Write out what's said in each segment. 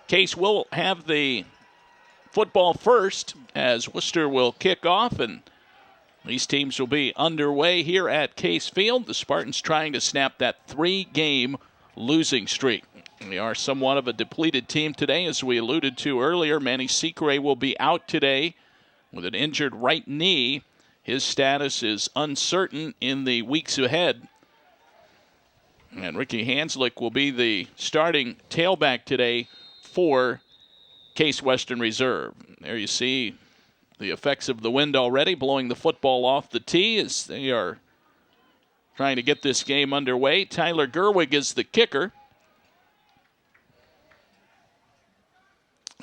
Case will have the football first as Wooster will kick off, and these teams will be underway here at Case Field. The Spartans trying to snap that 3-game losing streak. We are somewhat of a depleted team today, as we alluded to earlier. Manny Secre will be out today with an injured right knee. His status is uncertain in the weeks ahead. And Ricky Hanslick will be the starting tailback today for Case Western Reserve. There you see the effects of the wind already, blowing the football off the tee as they are trying to get this game underway. Tyler Gerwig is the kicker.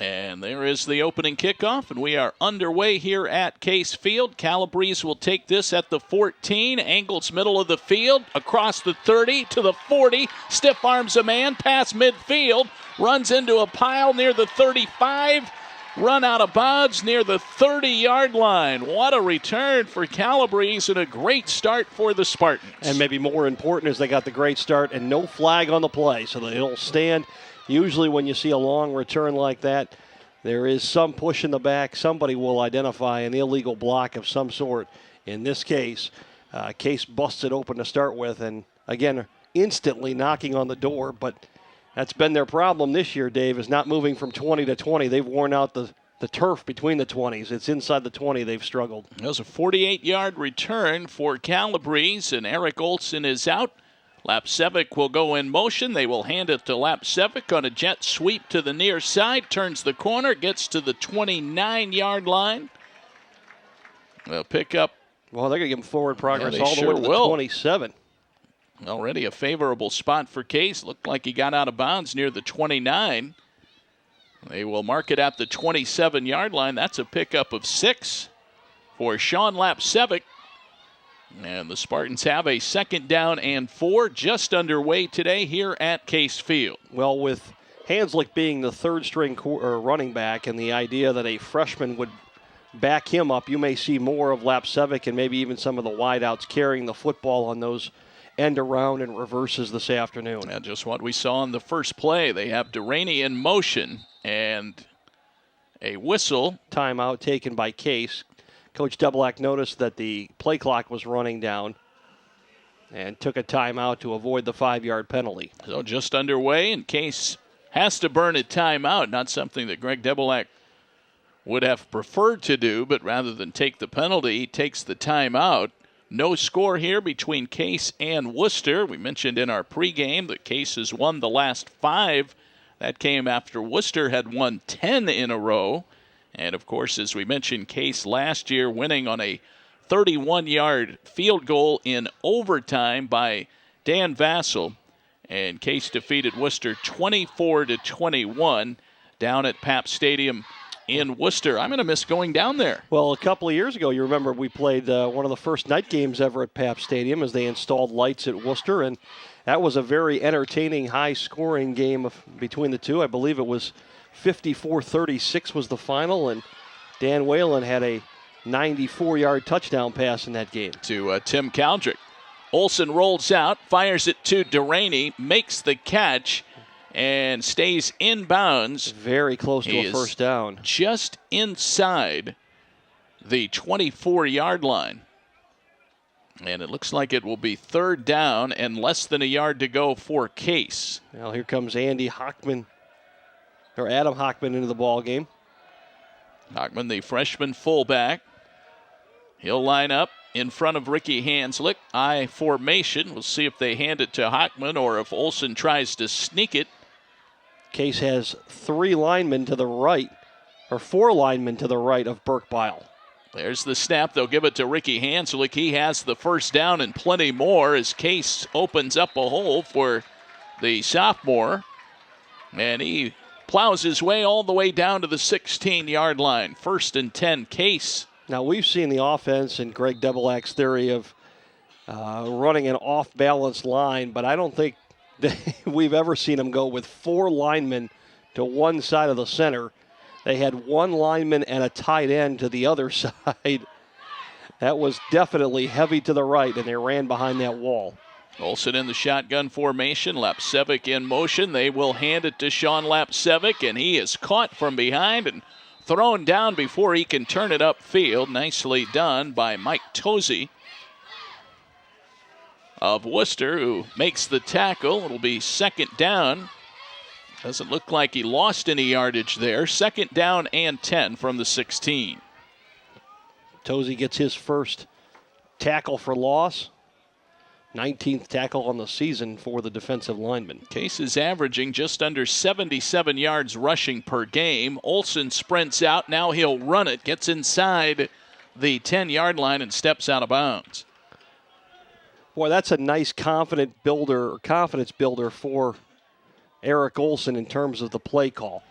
And there is the opening kickoff, and we are underway here at Case Field. Calabrese will take this at the 14, angles middle of the field, across the 30 to the 40, stiff arms a man, past midfield, runs into a pile near the 35, run out of bounds near the 30-yard line. What a return for Calabrese and a great start for the Spartans. And maybe more important is they got the great start and no flag on the play, so they'll stand. Usually when you see a long return like that, there is some push in the back. Somebody will identify an illegal block of some sort. In this case, Case busts it open to start with, and again, instantly knocking on the door. But that's been their problem this year, Dave, is not moving from 20 to 20. They've worn out the turf between the 20s. It's inside the 20 they've struggled. It was a 48-yard return for Calabrese, and Eric Olson is out. Lapsevic will go in motion. They will hand it to Lapsevic on a jet sweep to the near side. Turns the corner, gets to the 29-yard line. They'll pick up. Well, they're going to give him forward progress all the sure way to the will. 27. Already a favorable spot for Case. Looked like he got out of bounds near the 29. They will mark it at the 27-yard line. That's a pickup of 6 for Sean Lapsevic. And the Spartans have a 2nd down and 4 just underway today here at Case Field. Well, with Hanslick being the third-string running back and the idea that a freshman would back him up, you may see more of Lapsevic and maybe even some of the wideouts carrying the football on those end-around and reverses this afternoon. And just what we saw in the first play. They have Delaney in motion and a whistle. Timeout taken by Case. Coach Doublak noticed that the play clock was running down and took a timeout to avoid the 5-yard penalty. So just underway, and Case has to burn a timeout. Not something that Greg Doublak would have preferred to do, but rather than take the penalty, he takes the timeout. No score here between Case and Wooster. We mentioned in our pregame that Case has won the last 5. That came after Wooster had won 10 in a row. And, of course, as we mentioned, Case last year winning on a 31-yard field goal in overtime by Dan Vassell. And Case defeated Wooster 24-21 down at Pap Stadium in Wooster. I'm going to miss going down there. Well, a couple of years ago, you remember we played one of the first night games ever at Pap Stadium as they installed lights at Wooster. And that was a very entertaining, high-scoring game between the two. I believe it was 54-36 was the final, and Dan Whalen had a 94-yard touchdown pass in that game. To Tim Caldrick. Olson rolls out, fires it to Delaney, makes the catch, and stays in bounds. Very close to a first down. Just inside the 24-yard line. And it looks like it will be 3rd down and less than a yard to go for Case. Well, here comes Adam Hockman into the ball game. Hockman, the freshman fullback. He'll line up in front of Ricky Hanslick. I formation. We'll see if they hand it to Hockman or if Olson tries to sneak it. Case has 3 linemen to the right, or 4 linemen to the right of Burke Bile. There's the snap. They'll give it to Ricky Hanslick. He has the first down and plenty more as Case opens up a hole for the sophomore. And he plows his way all the way down to the 16-yard line. 1st and 10, Case. Now, we've seen the offense in Greg Doublak's theory of running an off-balance line, but I don't think we've ever seen him go with 4 linemen to one side of the center. They had 1 lineman and a tight end to the other side. That was definitely heavy to the right, and they ran behind that wall. Olsen in the shotgun formation. Lapsevic in motion. They will hand it to Sean Lapsevic, and he is caught from behind and thrown down before he can turn it upfield. Nicely done by Mike Tozy of Wooster, who makes the tackle. It'll be second down. Doesn't look like he lost any yardage there. Second down and 10 from the 16. Tozy gets his first tackle for loss. 19th tackle on the season for the defensive lineman. Case is averaging just under 77 yards rushing per game. Olsen sprints out. Now he'll run it. Gets inside the 10-yard line and steps out of bounds. Boy, that's a nice confidence builder for Eric Olsen in terms of the play call.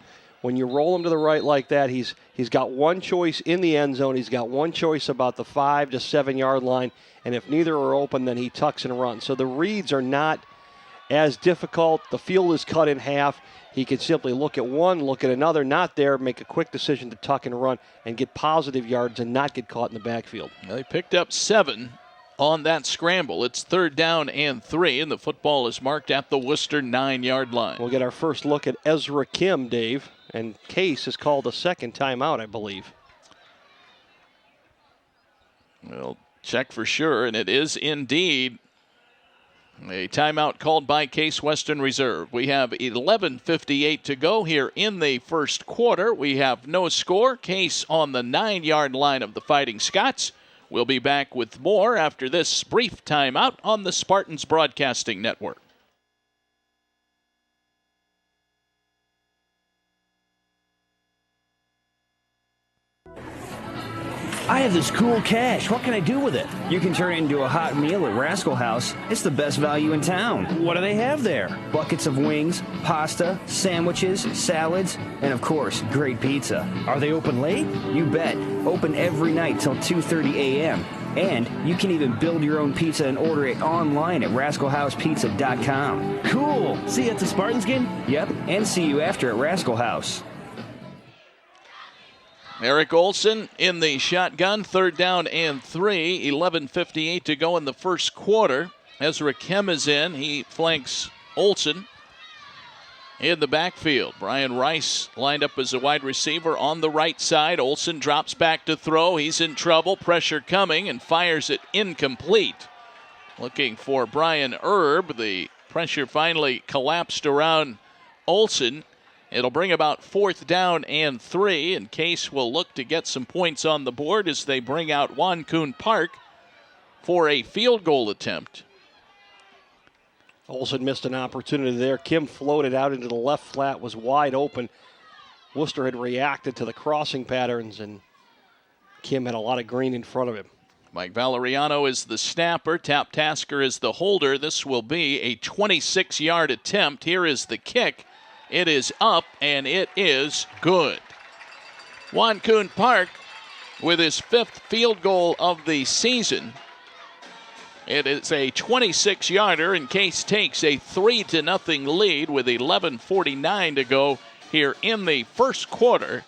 When you roll him to the right like that, he's got one choice in the end zone. He's got one choice about the 5 to 7 yard line. And if neither are open, then he tucks and runs. So the reads are not as difficult. The field is cut in half. He can simply look at one, look at another, not there, make a quick decision to tuck and run and get positive yards and not get caught in the backfield. Well, they picked up 7 on that scramble. It's third down and 3, and the football is marked at the Wooster 9-yard line. We'll get our first look at Ezra Kim, Dave. And Case has called a second timeout, I believe. We'll check for sure, and it is indeed a timeout called by Case Western Reserve. We have 11:58 to go here in the first quarter. We have no score. Case on the 9-yard line of the Fighting Scots. We'll be back with more after this brief timeout on the Spartans Broadcasting Network. I have this cool cash. What can I do with it? You can turn it into a hot meal at Rascal House. It's the best value in town. What do they have there? Buckets of wings, pasta, sandwiches, salads, and of course, great pizza. Are they open late? You bet. Open every night till 2:30 a.m. And you can even build your own pizza and order it online at rascalhousepizza.com. Cool. See you at the Spartans game? Yep, and see you after at Rascal House. Eric Olsen in the shotgun, third down and 3. 11:58 to go in the first quarter. Ezra Kim is in. He flanks Olsen in the backfield. Brian Rice lined up as a wide receiver on the right side. Olsen drops back to throw. He's in trouble. Pressure coming and fires it incomplete. Looking for Brian Erb. The pressure finally collapsed around Olsen. It'll bring about fourth down and 3, and Case will look to get some points on the board as they bring out Juan Kuhn Park for a field goal attempt. Olsen missed an opportunity there. Kim floated out into the left flat, was wide open. Wooster had reacted to the crossing patterns, and Kim had a lot of green in front of him. Mike Valeriano is the snapper. Tap Tasker is the holder. This will be a 26-yard attempt. Here is the kick. It is up, and it is good. Juan Kuhn Park with his 5th field goal of the season. It is a 26-yarder, and Case takes a 3-0 lead with 11:49 to go here in the first quarter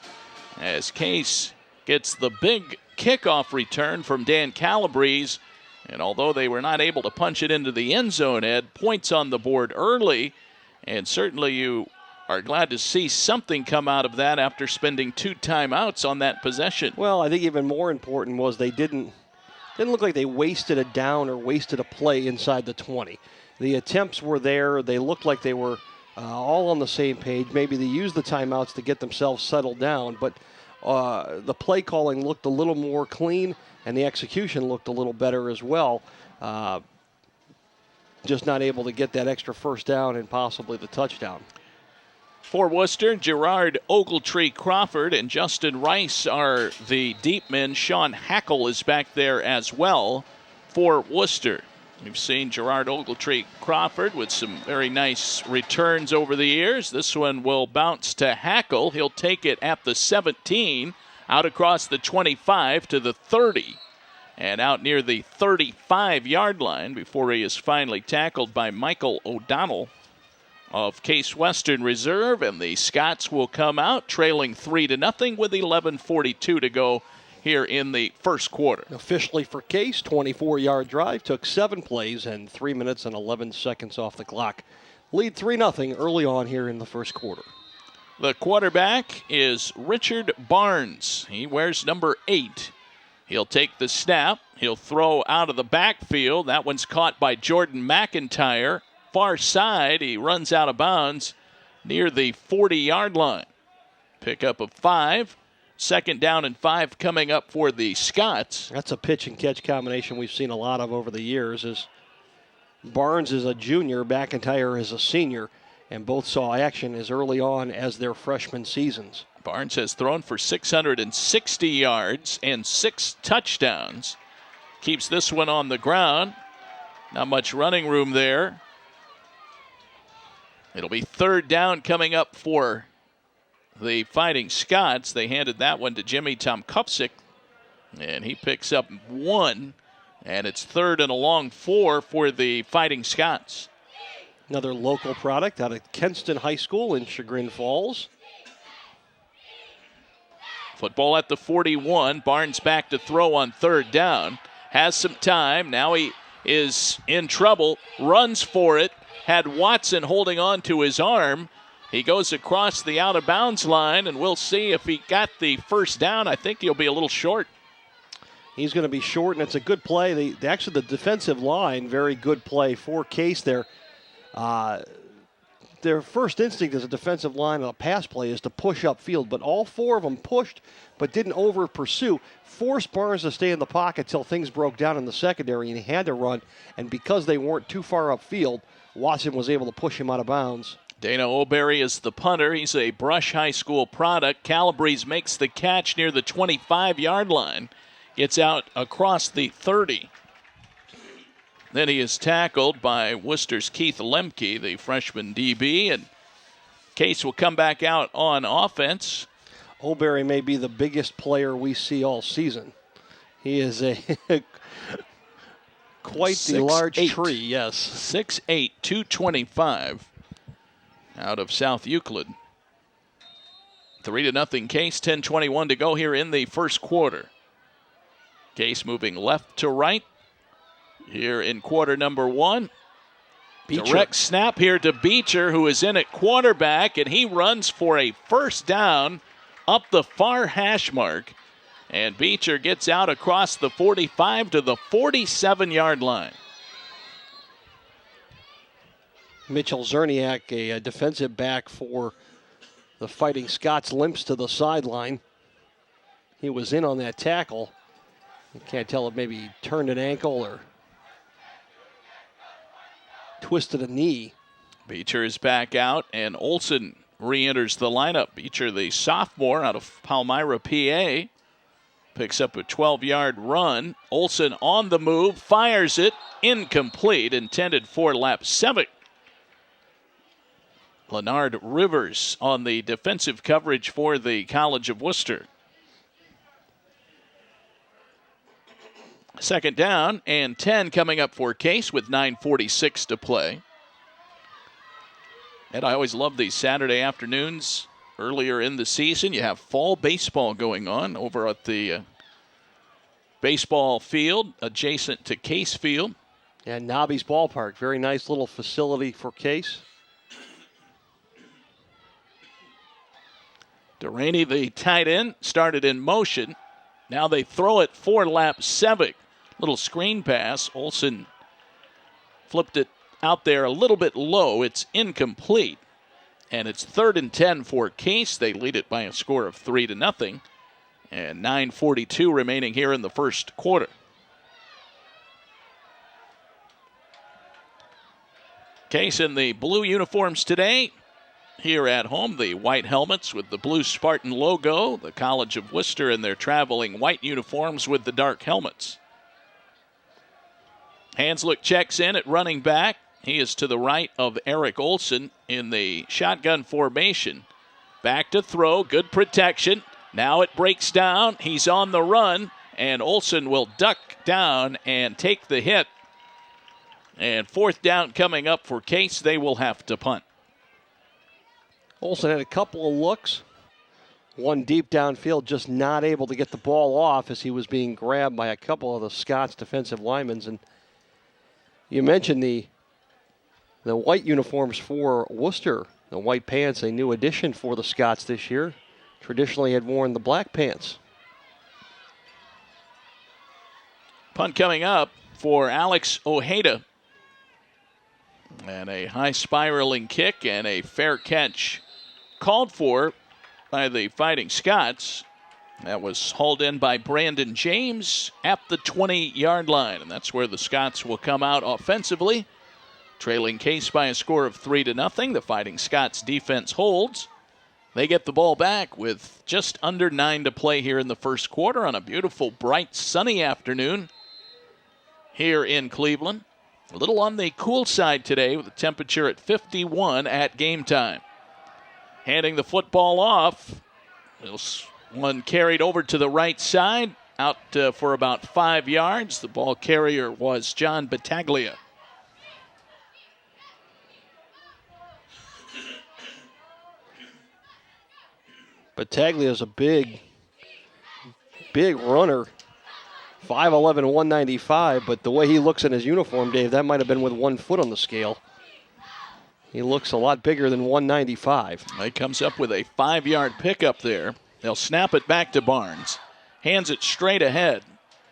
as Case gets the big kickoff return from Dan Calabrese. And although they were not able to punch it into the end zone, Ed, points on the board early, and certainly you are glad to see something come out of that after spending 2 timeouts on that possession. Well, I think even more important was they didn't look like they wasted a down or wasted a play inside the 20. The attempts were there. They looked like they were all on the same page. Maybe they used the timeouts to get themselves settled down, but the play calling looked a little more clean, and the execution looked a little better as well. Just not able to get that extra first down and possibly the touchdown. For Worcester, Gerard Ogletree Crawford and Justin Rice are the deep men. Sean Hackle is back there as well for Worcester. We've seen Gerard Ogletree Crawford with some very nice returns over the years. This one will bounce to Hackle. He'll take it at the 17, out across the 25 to the 30, and out near the 35-yard line before he is finally tackled by Michael O'Donnell of Case Western Reserve, and the Scots will come out trailing 3-0 with 11:42 to go here in the first quarter. Officially for Case, 24-yard drive, took 7 plays and 3 minutes and 11 seconds off the clock. Lead 3-0 early on here in the first quarter. The quarterback is Richard Barnes. He wears number 8. He'll take the snap. He'll throw out of the backfield. That one's caught by Jordan McIntyre. Far side, he runs out of bounds near the 40-yard line. Pickup of 5. Second down and 5 coming up for the Scots. That's a pitch and catch combination we've seen a lot of over the years. As Barnes is a junior, McIntyre is a senior, and both saw action as early on as their freshman seasons. Barnes has thrown for 660 yards and 6 touchdowns. Keeps this one on the ground. Not much running room there. It'll be third down coming up for the Fighting Scots. They handed that one to Jimmy Tomkupsik, and he picks up 1, and it's third and a long 4 for the Fighting Scots. Another local product out of Kenston High School in Chagrin Falls. Football at the 41. Barnes back to throw on third down. Has some time. Now he is in trouble. Runs for it. Had Watson holding on to his arm. He goes across the out-of-bounds line, and we'll see if he got the first down. I think he'll be a little short. He's going to be short, and it's a good play. Actually, the defensive line, very good play for Case there. Their first instinct as a defensive line on a pass play is to push upfield, but all 4 of them pushed but didn't over-pursue. Forced Barnes to stay in the pocket till things broke down in the secondary, and he had to run. And because they weren't too far upfield, Watson was able to push him out of bounds. Dana O'Berry is the punter. He's a Brush High School product. Calabrese makes the catch near the 25-yard line. Gets out across the 30. Then he is tackled by Worcester's Keith Lemke, the freshman DB, and Case will come back out on offense. O'Berry may be the biggest player we see all season. He is a quite the large tree, yes. 6'8", 225 out of South Euclid. 3-0 Case, 10:21 to go here in the first quarter. Case moving left to right here in quarter number 1. Beecher. Direct snap here to Beecher, who is in at quarterback, and he runs for a first down up the far hash mark. And Beecher gets out across the 45 to the 47-yard line. Mitchell Zerniak, a defensive back for the Fighting Scots, limps to the sideline. He was in on that tackle. You can't tell if maybe he turned an ankle or twisted a knee. Beecher is back out, and Olson re-enters the lineup. Beecher, the sophomore out of Palmyra, PA, picks up a 12-yard run. Olson on the move, fires it, incomplete, intended for Lapsevic. Leonard Rivers on the defensive coverage for the College of Wooster. Second down and 10 coming up for Case with 9:46 to play. And I always love these Saturday afternoons earlier in the season. You have fall baseball going on over at the baseball field adjacent to Case Field. And Nobby's Ballpark, very nice little facility for Case. Delaney, the tight end, started in motion. Now they throw it for Lapsevic. Little screen pass. Olson flipped it out there a little bit low. It's incomplete. And it's 3rd and 10 for Case. They lead it by a score of 3-0. And 9:42 remaining here in the first quarter. Case in the blue uniforms today. Here at home, the white helmets with the blue Spartan logo. The College of Wooster in their traveling white uniforms with the dark helmets. Hanslick checks in at running back. He is to the right of Eric Olson in the shotgun formation. Back to throw, good protection. Now it breaks down. He's on the run, and Olson will duck down and take the hit. And fourth down coming up for Case. They will have to punt. Olson had a couple of looks. one deep downfield, just not able to get the ball off as he was being grabbed by a couple of the Scots defensive linemen. And you mentioned the white uniforms for Wooster, the white pants, a new addition for the Scots this year. Traditionally had worn the black pants. Punt coming up for Alex Ojeda. And a high spiraling kick and a fair catch called for by the Fighting Scots. That was hauled in by Brandon James at the 20-yard line. And that's where the Scots will come out offensively. Trailing Case by a score of 3-0. The Fighting Scots defense holds. They get the ball back with just under 9 to play here in the first quarter on a beautiful, bright, sunny afternoon here in Cleveland. A little on the cool side today with the temperature at 51 at game time. Handing the football off. This one carried over to the right side, out for about 5 yards. The ball carrier was John Battaglia. Battaglia is a big runner. 5'11", 195, but the way he looks in his uniform, Dave, that might have been with 1 foot on the scale. He looks a lot bigger than 195. He comes up with a 5-yard pickup there. They'll snap it back to Barnes. Hands it straight ahead.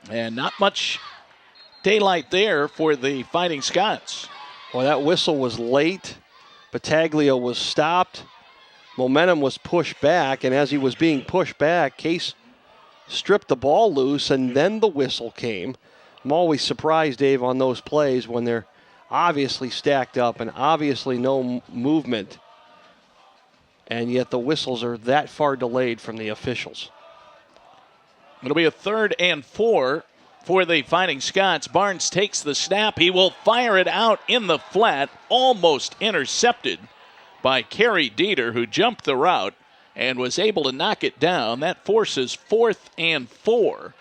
And not much daylight there for the Fighting Scots. Well, that whistle was late. Battaglia was stopped. Momentum was pushed back, and as he was being pushed back, Case stripped the ball loose, and then the whistle came. I'm always surprised, Dave, on those plays when they're obviously stacked up and obviously no movement, and yet the whistles are that far delayed from the officials. It'll be a 3rd and 4 for the Fighting Scots. Barnes takes the snap. He will fire it out in the flat, almost intercepted by Kerry Dieter, who jumped the route and was able to knock it down. That forces 4th and 4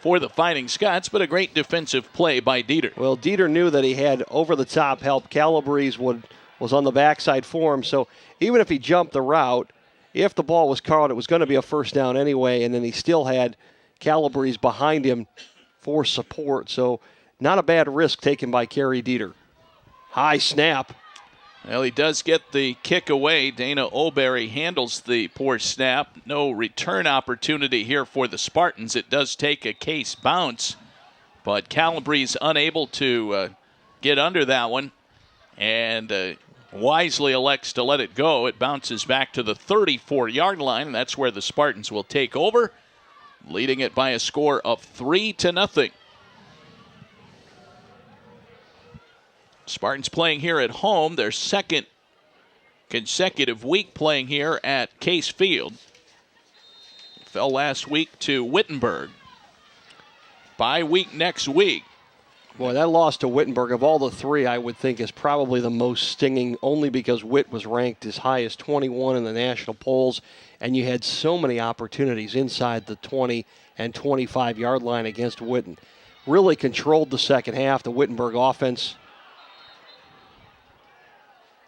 for the Fighting Scots, but a great defensive play by Dieter. Well, Dieter knew that he had over-the-top help. Calabrese was on the backside for him, so even if he jumped the route, if the ball was caught, it was going to be a first down anyway, and then he still had Calabrese behind him for support, so not a bad risk taken by Kerry Dieter. High snap. Well, he does get the kick away. Dana O'Berry handles the poor snap. No return opportunity here for the Spartans. It does take a Case bounce, but Calabrese unable to get under that one and wisely elects to let it go. It bounces back to the 34-yard line, and that's where the Spartans will take over, leading it by a score of 3-0. Spartans playing here at home, their 2nd consecutive week playing here at Case Field. Fell last week to Wittenberg. Bye week next week. Boy, that loss to Wittenberg, of all the 3, I would think is probably the most stinging, only because Witt was ranked as high as 21 in the national polls, and you had so many opportunities inside the 20 and 25-yard line against Witten. Really controlled the second half, the Wittenberg offense.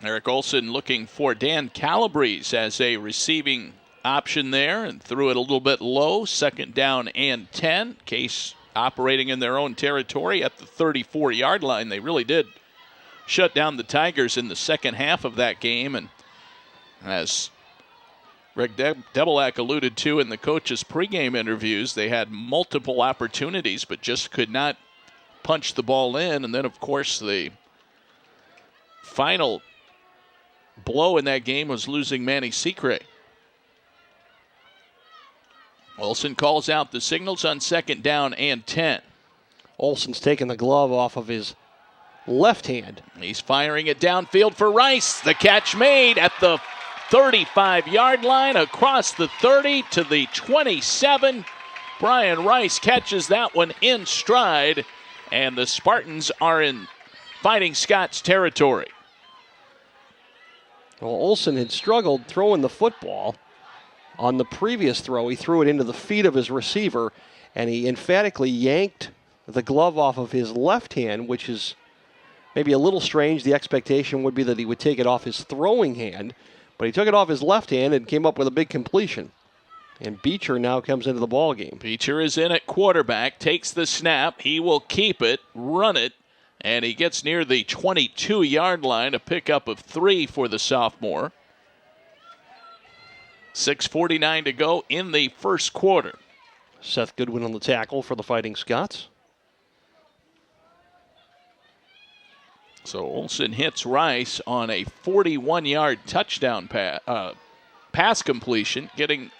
Eric Olson looking for Dan Calabrese as a receiving option there and threw it a little bit low. 2nd down and 10. Case operating in their own territory at the 34-yard line. They really did shut down the Tigers in the second half of that game. And as Greg Debelak alluded to in the coaches' pregame interviews, they had multiple opportunities but just could not punch the ball in. And then, of course, the final blow in that game was losing Manny Secret. Olson calls out the signals on 2nd down and 10. Olson's taking the glove off of his left hand. He's firing it downfield for Rice. The catch made at the 35-yard line, across the 30 to the 27. Brian Rice catches that one in stride, and the Spartans are in Fighting Scots territory. Well, Olson had struggled throwing the football. On the previous throw, he threw it into the feet of his receiver, and he emphatically yanked the glove off of his left hand, which is maybe a little strange. The expectation would be that he would take it off his throwing hand, but he took it off his left hand and came up with a big completion. And Beecher now comes into the ball game. Beecher is in at quarterback, takes the snap. He will keep it, run it, and he gets near the 22-yard line, a pickup of 3 for the sophomore. 6:49 to go in the first quarter. Seth Goodwin on the tackle for the Fighting Scots. So Olsen hits Rice on a 41-yard touchdown pass completion, getting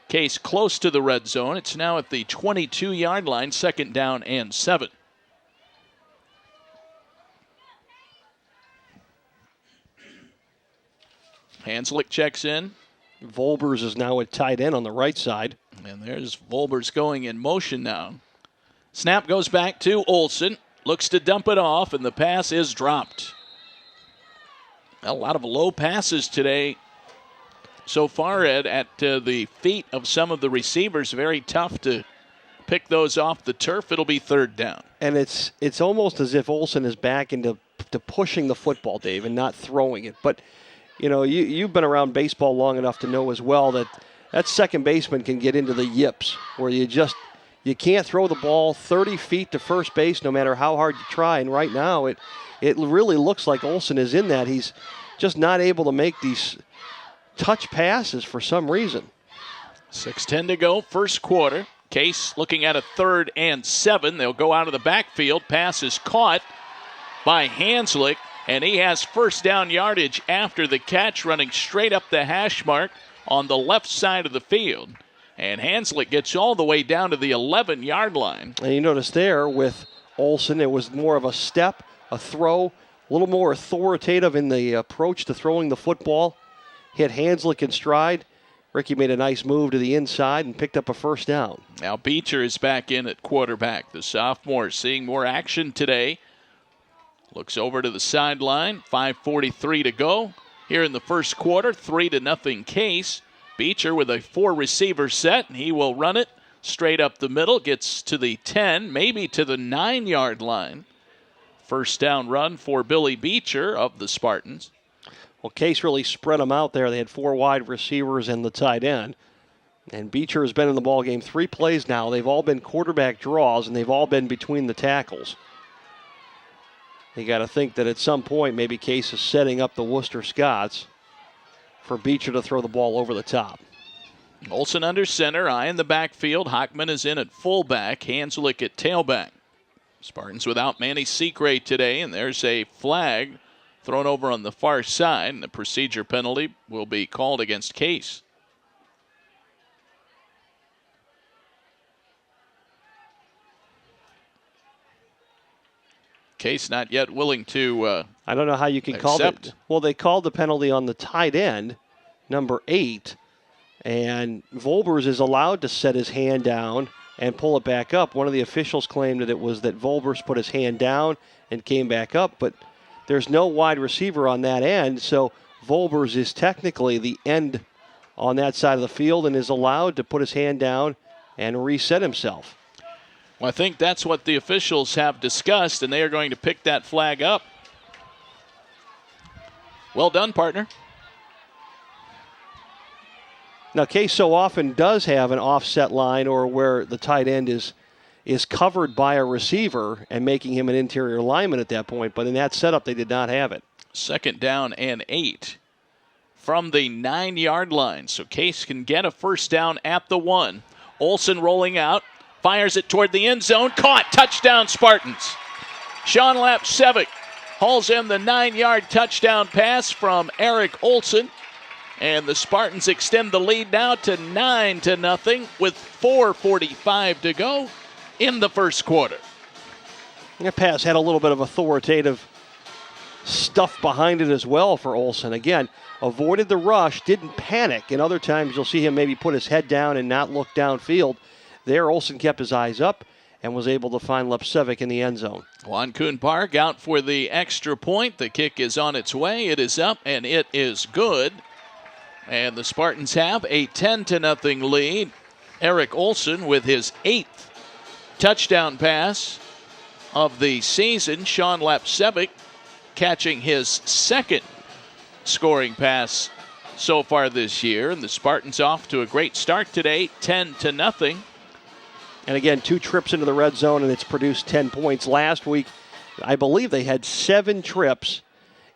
Case close to the red zone. It's now at the 22-yard line, 2nd down and 7. Hanslick checks in. Volbers is now at tight end on the right side. And there's Volbers going in motion now. Snap goes back to Olsen. Looks to dump it off, and the pass is dropped. A lot of low passes today so far, Ed, at the feet of some of the receivers. Very tough to pick those off the turf. It'll be 3rd down. And it's almost as if Olsen is back into pushing the football, Dave, and not throwing it. But, you know, you've been around baseball long enough to know as well that second baseman can get into the yips where you can't throw the ball 30 feet to first base no matter how hard you try. And right now it really looks like Olsen is in that. He's just not able to make these touch passes for some reason. 6:10 to go, first quarter. Case looking at a 3rd and 7. They'll go out of the backfield. Pass is caught by Hanslick, and he has first down yardage after the catch, running straight up the hash mark on the left side of the field. And Hanslick gets all the way down to the 11-yard line. And you notice there with Olsen, it was more of a step, a throw, a little more authoritative in the approach to throwing the football. Hit Hanslick in stride. Ricky made a nice move to the inside and picked up a first down. Now Beecher is back in at quarterback. The sophomore seeing more action today. Looks over to the sideline. 5:43 to go here in the first quarter. 3-0 Case. Beecher with a 4-receiver set, and he will run it straight up the middle. Gets to the 10, maybe to the 9-yard line. First down run for Billy Beecher of the Spartans. Well, Case really spread them out there. They had 4 wide receivers and the tight end. And Beecher has been in the ballgame 3 plays now. They've all been quarterback draws, and they've all been between the tackles. You got to think that at some point maybe Case is setting up the Wooster Scots for Beecher to throw the ball over the top. Olsen under center, eye in the backfield. Hockman is in at fullback, Hanslick at tailback. Spartans without Manny Secret today, and there's a flag thrown over on the far side, and the procedure penalty will be called against Case. Case not yet willing to I don't know how you can call it. Well, they called the penalty on the tight end, number 8, and Volbers is allowed to set his hand down and pull it back up. One of the officials claimed that it was that Volbers put his hand down and came back up, but there's no wide receiver on that end, so Volbers is technically the end on that side of the field and is allowed to put his hand down and reset himself. Well, I think that's what the officials have discussed, and they are going to pick that flag up. Well done, partner. Now, Case so often does have an offset line or where the tight end is covered by a receiver and making him an interior lineman at that point, but in that setup they did not have it. 2nd down and 8 from the 9-yard line, so Case can get a first down at the 1. Olsen rolling out. Fires it toward the end zone. Caught. Touchdown, Spartans. Sean Lapsevic hauls in the 9-yard touchdown pass from Eric Olsen. And the Spartans extend the lead now to 9-0 with 4:45 to go in the first quarter. That pass had a little bit of authoritative stuff behind it as well for Olsen. Again, avoided the rush, didn't panic. And other times you'll see him maybe put his head down and not look downfield. There, Olsen kept his eyes up and was able to find Lepsevic in the end zone. Juan Kuhn Park out for the extra point. The kick is on its way. It is up, and it is good. And the Spartans have a 10-0 lead. Eric Olsen with his 8th touchdown pass of the season. Sean Lapsevic catching his 2nd scoring pass so far this year. And the Spartans off to a great start today, 10-0. And again, 2 trips into the red zone, and it's produced 10 points. Last week, I believe they had 7 trips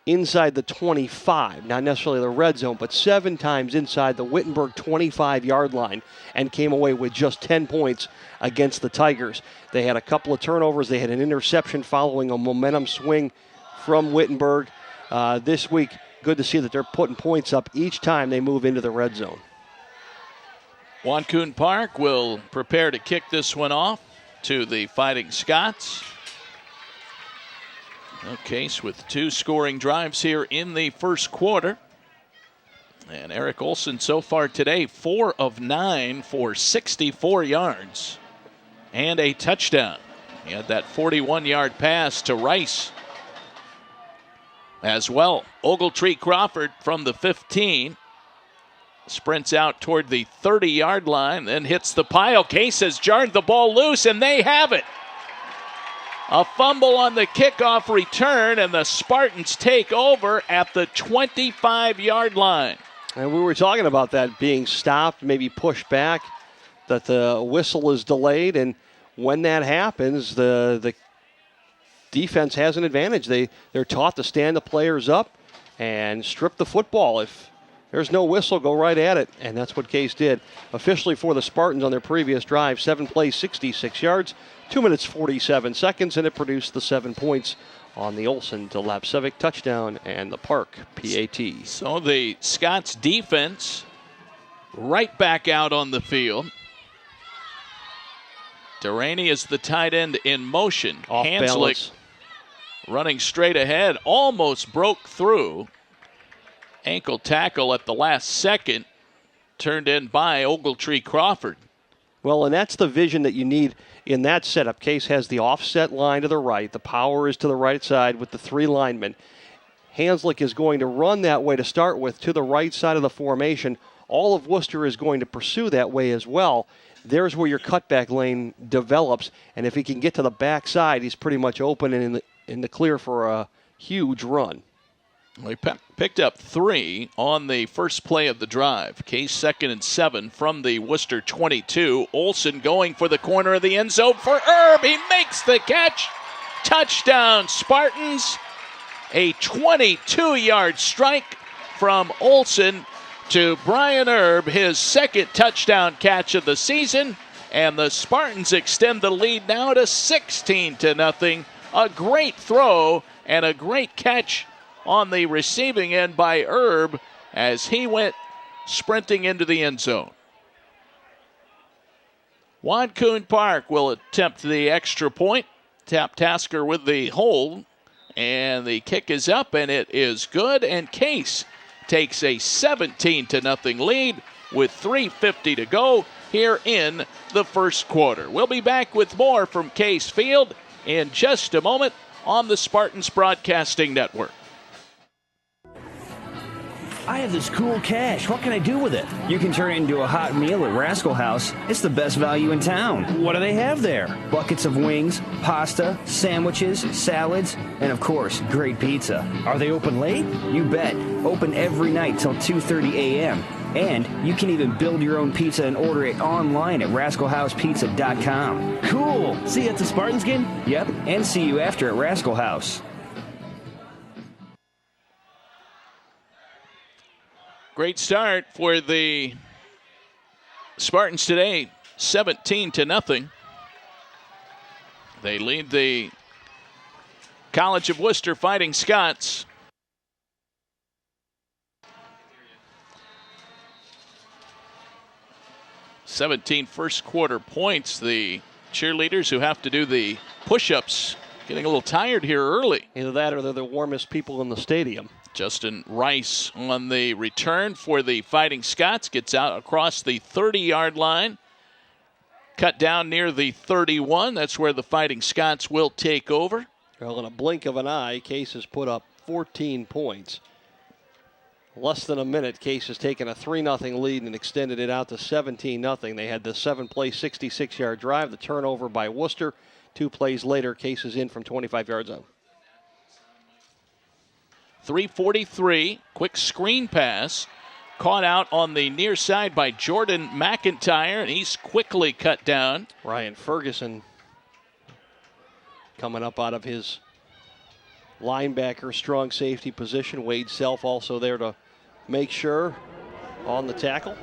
inside the 25, not necessarily the red zone, but 7 times inside the Wittenberg 25-yard line, and came away with just 10 points against the Tigers. They had a couple of turnovers. They had an interception following a momentum swing from Wittenberg. This week, good to see that they're putting points up each time they move into the red zone. Wancoon Park will prepare to kick this one off to the Fighting Scots. Case with 2 scoring drives here in the first quarter. And Eric Olson so far today, 4 of 9 for 64 yards and a touchdown. He had that 41-yard pass to Rice as well. Ogletree Crawford from the 15 sprints out toward the 30-yard line, then hits the pile. Case has jarred the ball loose, and they have it. A fumble on the kickoff return, and the Spartans take over at the 25-yard line. And we were talking about that being stopped, maybe pushed back, that the whistle is delayed, and when that happens, the defense has an advantage. They're taught to stand the players up and strip the football. If there's no whistle, go right at it, and that's what Case did. Officially for the Spartans on their previous drive, 7 plays, 66 yards, 2 minutes, 47 seconds, and it produced the 7 points on the Olson to Lapsevic touchdown and the Park PAT. So the Scots defense right back out on the field. Delaney is the tight end in motion. Off Hanslick balance. Running straight ahead, almost broke through. Ankle tackle at the last second, turned in by Ogletree Crawford. Well, and that's the vision that you need in that setup. Case has the offset line to the right. The power is to the right side with the 3 linemen. Hanslick is going to run that way to start with to the right side of the formation. All of Wooster is going to pursue that way as well. There's where your cutback lane develops, and if he can get to the backside, he's pretty much open and in the clear for a huge run. We picked up 3 on the first play of the drive. Case 2nd and 7 from the Wooster 22. Olson going for the corner of the end zone for Erb. He makes the catch. Touchdown, Spartans. A 22-yard strike from Olson to Brian Erb, his 2nd touchdown catch of the season. And the Spartans extend the lead now to 16-0. A great throw and a great catch on the receiving end by Erb as he went sprinting into the end zone. Wancoon Park will attempt the extra point. Tap Tasker with the hold, and the kick is up, and it is good, and Case takes a 17-0 lead with 3:50 to go here in the first quarter. We'll be back with more from Case Field in just a moment on the Spartans Broadcasting Network. I have this cool cash. What can I do with it? You can turn it into a hot meal at Rascal House. It's the best value in town. What do they have there? Buckets of wings, pasta, sandwiches, salads, and of course, great pizza. Are they open late? You bet. Open every night till 2:30 a.m. And you can even build your own pizza and order it online at rascalhousepizza.com. Cool. See you at the Spartans game? Yep, and see you after at Rascal House. Great start for the Spartans today, 17-0. They lead the College of Wooster Fighting Scots. (17) first quarter points. The cheerleaders who have to do the push-ups getting a little tired here early. Either that or they're the warmest people in the stadium. Justin Rice on the return for the Fighting Scots. Gets out across the 30-yard line. Cut down near the 31. That's where the Fighting Scots will take over. Well, in a blink of an eye, Case has put up 14 points. Less than a minute, Case has taken a 3-0 lead and extended it out to 17-0. They had the 7-play, 66-yard drive, the turnover by Wooster. 2 plays later, Case is in from 25 yards out. 3:43, quick screen pass caught out on the near side by Jordan McIntyre, and he's quickly cut down. Ryan Ferguson coming up out of his linebacker, strong safety position. Wade Self also there to make sure on the tackle.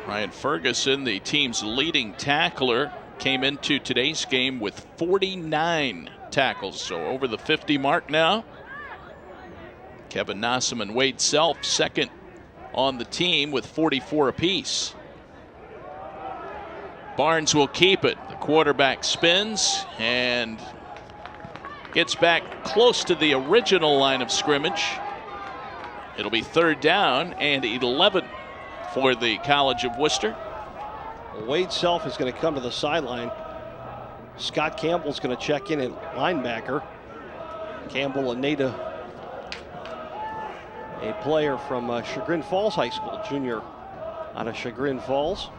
Ryan Ferguson, the team's leading tackler, came into today's game with 49 tackles, so over the 50 mark now. Kevin Nossum and Wade Self second on the team with 44 apiece. Barnes will keep it. The quarterback spins and gets back close to the original line of scrimmage. It'll be 3rd down and 11 for the College of Wooster. Wade Self is going to come to the sideline. Scott Campbell's going to check in at linebacker. Campbell, a player from Chagrin Falls High School, junior out of Chagrin Falls.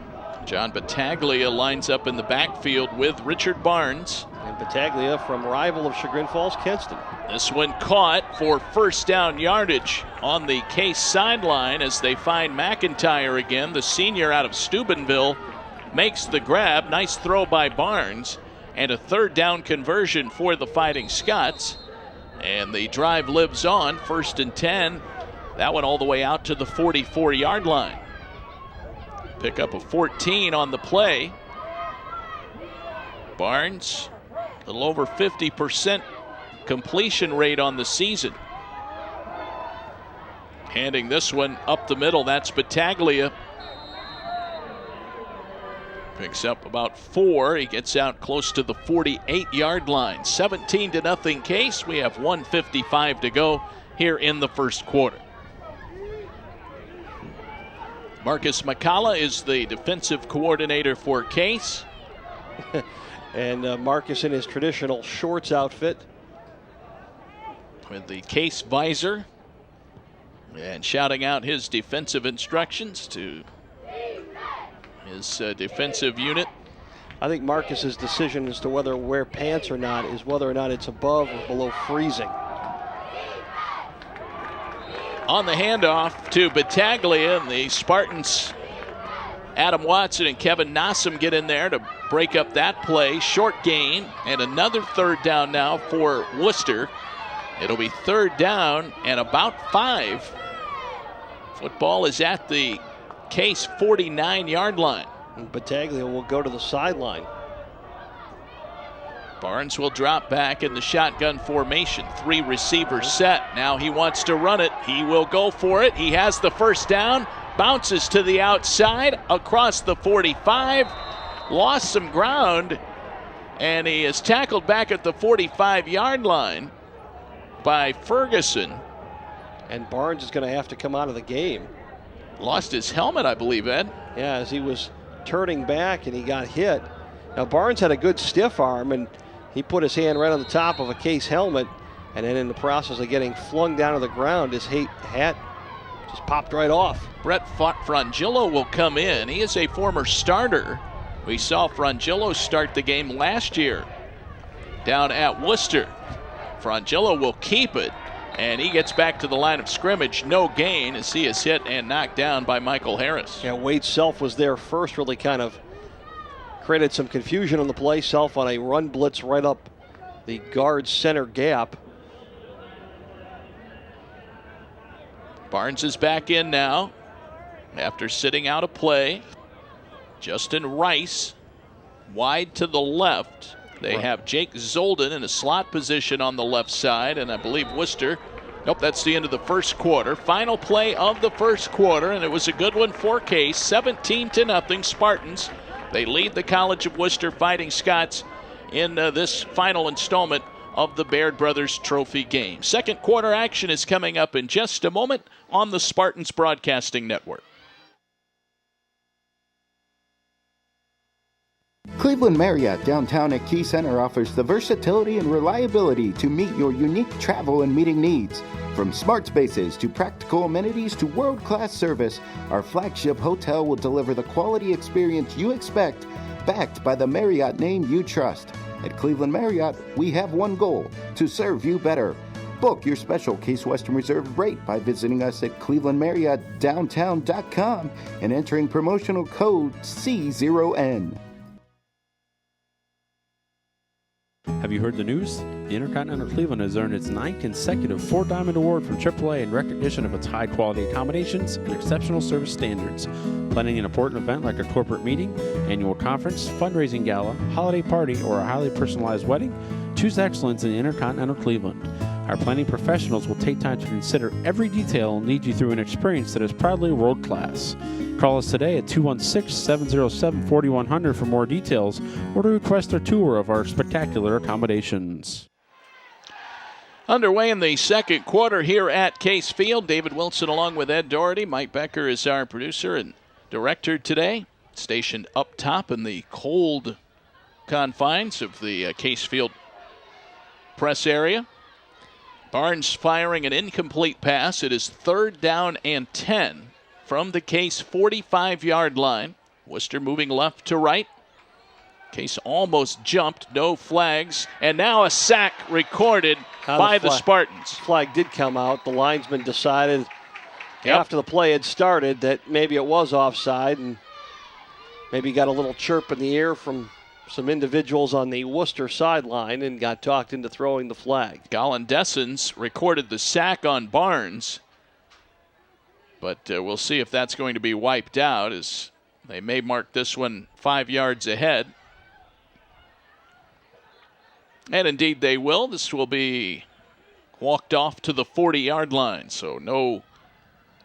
John Battaglia lines up in the backfield with Richard Barnes. And Battaglia from rival of Chagrin Falls, Kenston. This one caught for first down yardage on the Case sideline as they find McIntyre again. The senior out of Steubenville makes the grab. Nice throw by Barnes. And a 3rd down conversion for the Fighting Scots. And the drive lives on. 1st and 10. That one all the way out to the 44-yard line. Pick up a 14 on the play. Barnes, a little over 50% completion rate on the season. Handing this one up the middle, that's Battaglia. Picks up about 4. He gets out close to the 48-yard line. 17-0 Case. We have 1:55 to go here in the first quarter. Marcus McCalla is the defensive coordinator for Case. And Marcus in his traditional shorts outfit. With the Case visor. And shouting out his defensive instructions to his defensive unit. I think Marcus's decision as to whether to wear pants or not is whether or not it's above or below freezing. On the handoff to Battaglia, and the Spartans, Adam Watson and Kevin Nossum get in there to break up that play. Short gain, and another 3rd down now for Wooster. It'll be 3rd down and about 5. Football is at the Case 49-yard line. And Battaglia will go to the sideline. Barnes will drop back in the shotgun formation. 3 receivers set. Now he wants to run it. He will go for it. He has the 1st down. Bounces to the outside across the 45. Lost some ground. And he is tackled back at the 45-yard line by Ferguson. And Barnes is going to have to come out of the game. Lost his helmet, I believe, Ed. Yeah, as he was turning back and he got hit. Now Barnes had a good stiff arm, and he put his hand right on the top of a Case helmet, and then in the process of getting flung down to the ground, his hat just popped right off. Brett Frangillo will come in. He is a former starter. We saw Frangillo start the game last year down at Wooster. Frangillo will keep it, and he gets back to the line of scrimmage. No gain as he is hit and knocked down by Michael Harris. Yeah, Wade Self was there first, really kind of created some confusion on the play. Self on a run blitz right up the guard's center gap. Barnes is back in now after sitting out a play. Justin Rice wide to the left. They have Jake Zolden in a slot position on the left side, and I believe Wooster. Nope, that's the end of the first quarter. Final play of the first quarter, and it was a good one for Case. 17-0 Spartans. They lead the College of Wooster Fighting Scots in this final installment of the Baird Brothers Trophy game. Second quarter action is coming up in just a moment on the Spartans Broadcasting Network. Cleveland Marriott downtown at Key Center offers the versatility and reliability to meet your unique travel and meeting needs. From smart spaces to practical amenities to world-class service, our flagship hotel will deliver the quality experience you expect, backed by the Marriott name you trust. At Cleveland Marriott, we have one goal: to serve you better. Book your special Case Western Reserve rate by visiting us at clevelandmarriottdowntown.com and entering promotional code C0N. Have you heard the news? The Intercontinental Cleveland has earned its 9th consecutive 4 Diamond Award from AAA in recognition of its high-quality accommodations and exceptional service standards. Planning an important event like a corporate meeting, annual conference, fundraising gala, holiday party, or a highly personalized wedding? Choose excellence in Intercontinental Cleveland. Our planning professionals will take time to consider every detail and lead you through an experience that is proudly world-class. Call us today at 216-707-4100 for more details or to request a tour of our spectacular accommodations. Underway in the second quarter here at Case Field. David Wilson along with Ed Dougherty. Mike Becker is our producer and director today, stationed up top in the cold confines of the Case Field press area. Barnes firing an incomplete pass. It is 3rd down and 10 from the Case 45-yard line. Wooster moving left to right. Case almost jumped, no flags, and now a sack recorded by the Spartans. Flag did come out. The linesman decided after the play had started that maybe it was offside, and maybe got a little chirp in the ear from some individuals on the Wooster sideline and got talked into throwing the flag. Gallandessens recorded the sack on Barnes, but we'll see if that's going to be wiped out, as they may mark this one 5 yards ahead. And indeed they will. This will be walked off to the 40-yard line, so no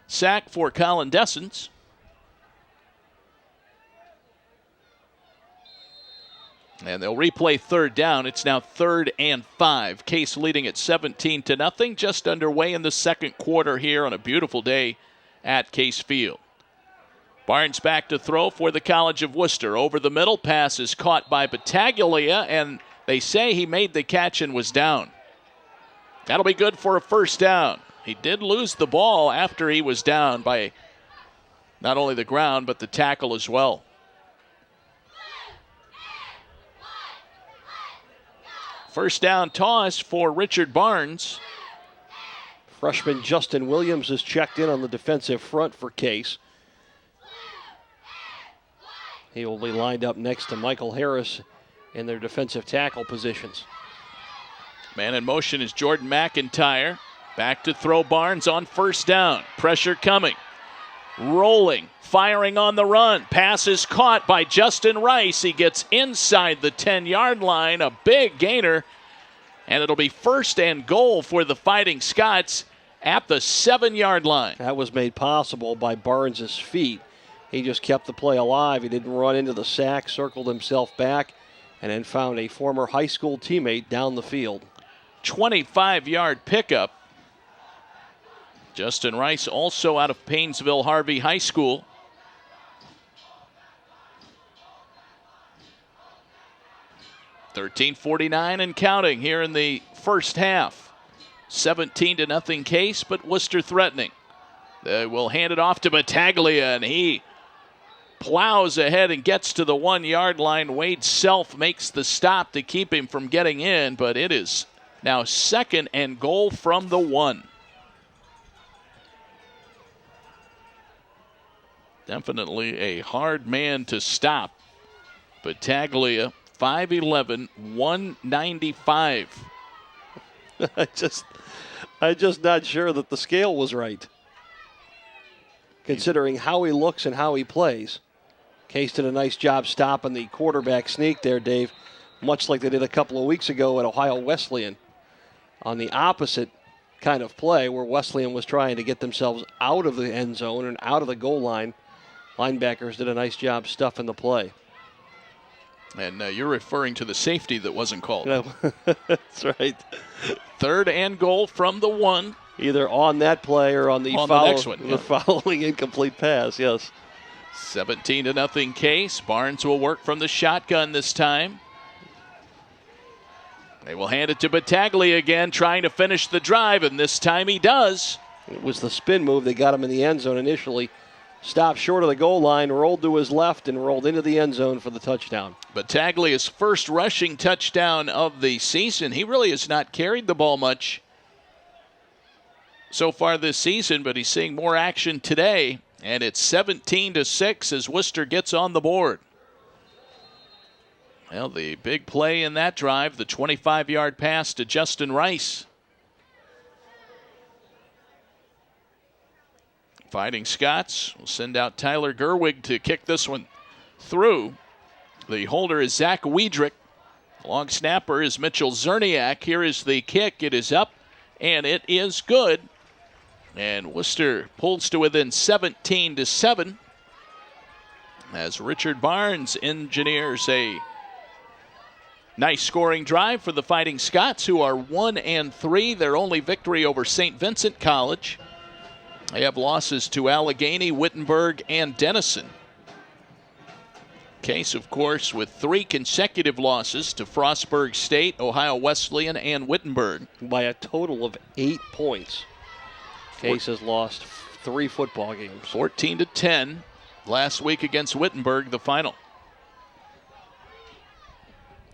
sack for Gallandessens. And they'll replay 3rd down. It's now 3rd and 5. Case leading at 17-0. Just underway in the second quarter here on a beautiful day at Case Field. Barnes back to throw for the College of Wooster. Over the middle, pass is caught by Battaglia, and they say he made the catch and was down. That'll be good for a 1st down. He did lose the ball after he was down by not only the ground, but the tackle as well. First down toss for Richard Barnes. Freshman Justin Williams is checked in on the defensive front for Case. He will be lined up next to Michael Harris in their defensive tackle positions. Man in motion is Jordan McIntyre. Back to throw Barnes on 1st down. Pressure coming. Rolling. Firing on the run. Pass is caught by Justin Rice. He gets inside the 10-yard line. A big gainer. And it'll be 1st and goal for the Fighting Scots at the 7-yard line. That was made possible by Barnes' feet. He just kept the play alive. He didn't run into the sack, circled himself back, and then found a former high school teammate down the field. 25-yard pickup. Justin Rice, also out of Painesville Harvey High School. .39 and counting here in the first half. 17-0 Case, but Wooster threatening. They will hand it off to Battaglia, and he plows ahead and gets to the 1-yard line. Wade Self makes the stop to keep him from getting in, but it is now 2nd and goal from the 1. Definitely a hard man to stop. Battaglia, 5'11", 195. I'm just not sure that the scale was right, considering how he looks and how he plays. Case did a nice job stopping the quarterback sneak there, Dave, much like they did a couple of weeks ago at Ohio Wesleyan. On the opposite kind of play, where Wesleyan was trying to get themselves out of the end zone and out of the goal line, linebackers did a nice job stuffing the play. And you're referring to the safety that wasn't called. That's right. 3rd and goal from the 1. Either on that play or on the next one, the following incomplete pass, yes. 17-0 Case. Barnes will work from the shotgun this time. They will hand it to Battaglia again, trying to finish the drive, and this time he does. It was the spin move that got him in the end zone initially. Stopped short of the goal line, rolled to his left, and rolled into the end zone for the touchdown. Battaglia's first rushing touchdown of the season. He really has not carried the ball much so far this season, but he's seeing more action today. And it's 17-6 as Wooster gets on the board. Well, the big play in that drive, the 25-yard pass to Justin Rice. Fighting Scots will send out Tyler Gerwig to kick this one through. The holder is Zach Wiedrich. Long snapper is Mitchell Zerniak. Here is the kick. It is up, and it is good. And Wooster pulls to within 17-7 as Richard Barnes engineers a nice scoring drive for the Fighting Scots, who are 1-3. Their only victory over St. Vincent College. They have losses to Allegheny, Wittenberg, and Denison. Case, of course, with 3 consecutive losses to Frostburg State, Ohio Wesleyan, and Wittenberg. By a total of 8 points. Case has lost 3 football games. 14-10 last week against Wittenberg, the final.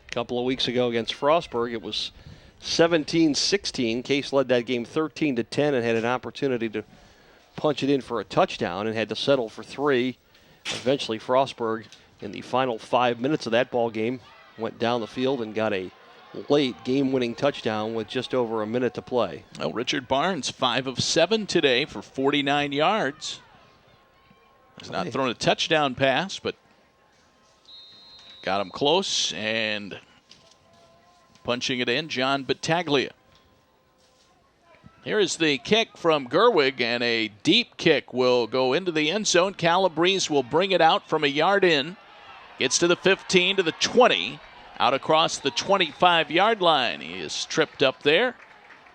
A couple of weeks ago against Frostburg, it was 17-16. Case led that game 13-10 and had an opportunity to punch it in for a touchdown and had to settle for 3. Eventually, Frostburg, in the final 5 minutes of that ball game, went down the field and got a late game-winning touchdown with just over a minute to play. Well, Richard Barnes, 5 of 7 today for 49 yards. Has not thrown a touchdown pass, but got him close, and punching it in, John Battaglia. Here is the kick from Gerwig, and a deep kick will go into the end zone. Calabrese will bring it out from a yard in. Gets to the 15, to the 20, out across the 25-yard line. He is tripped up there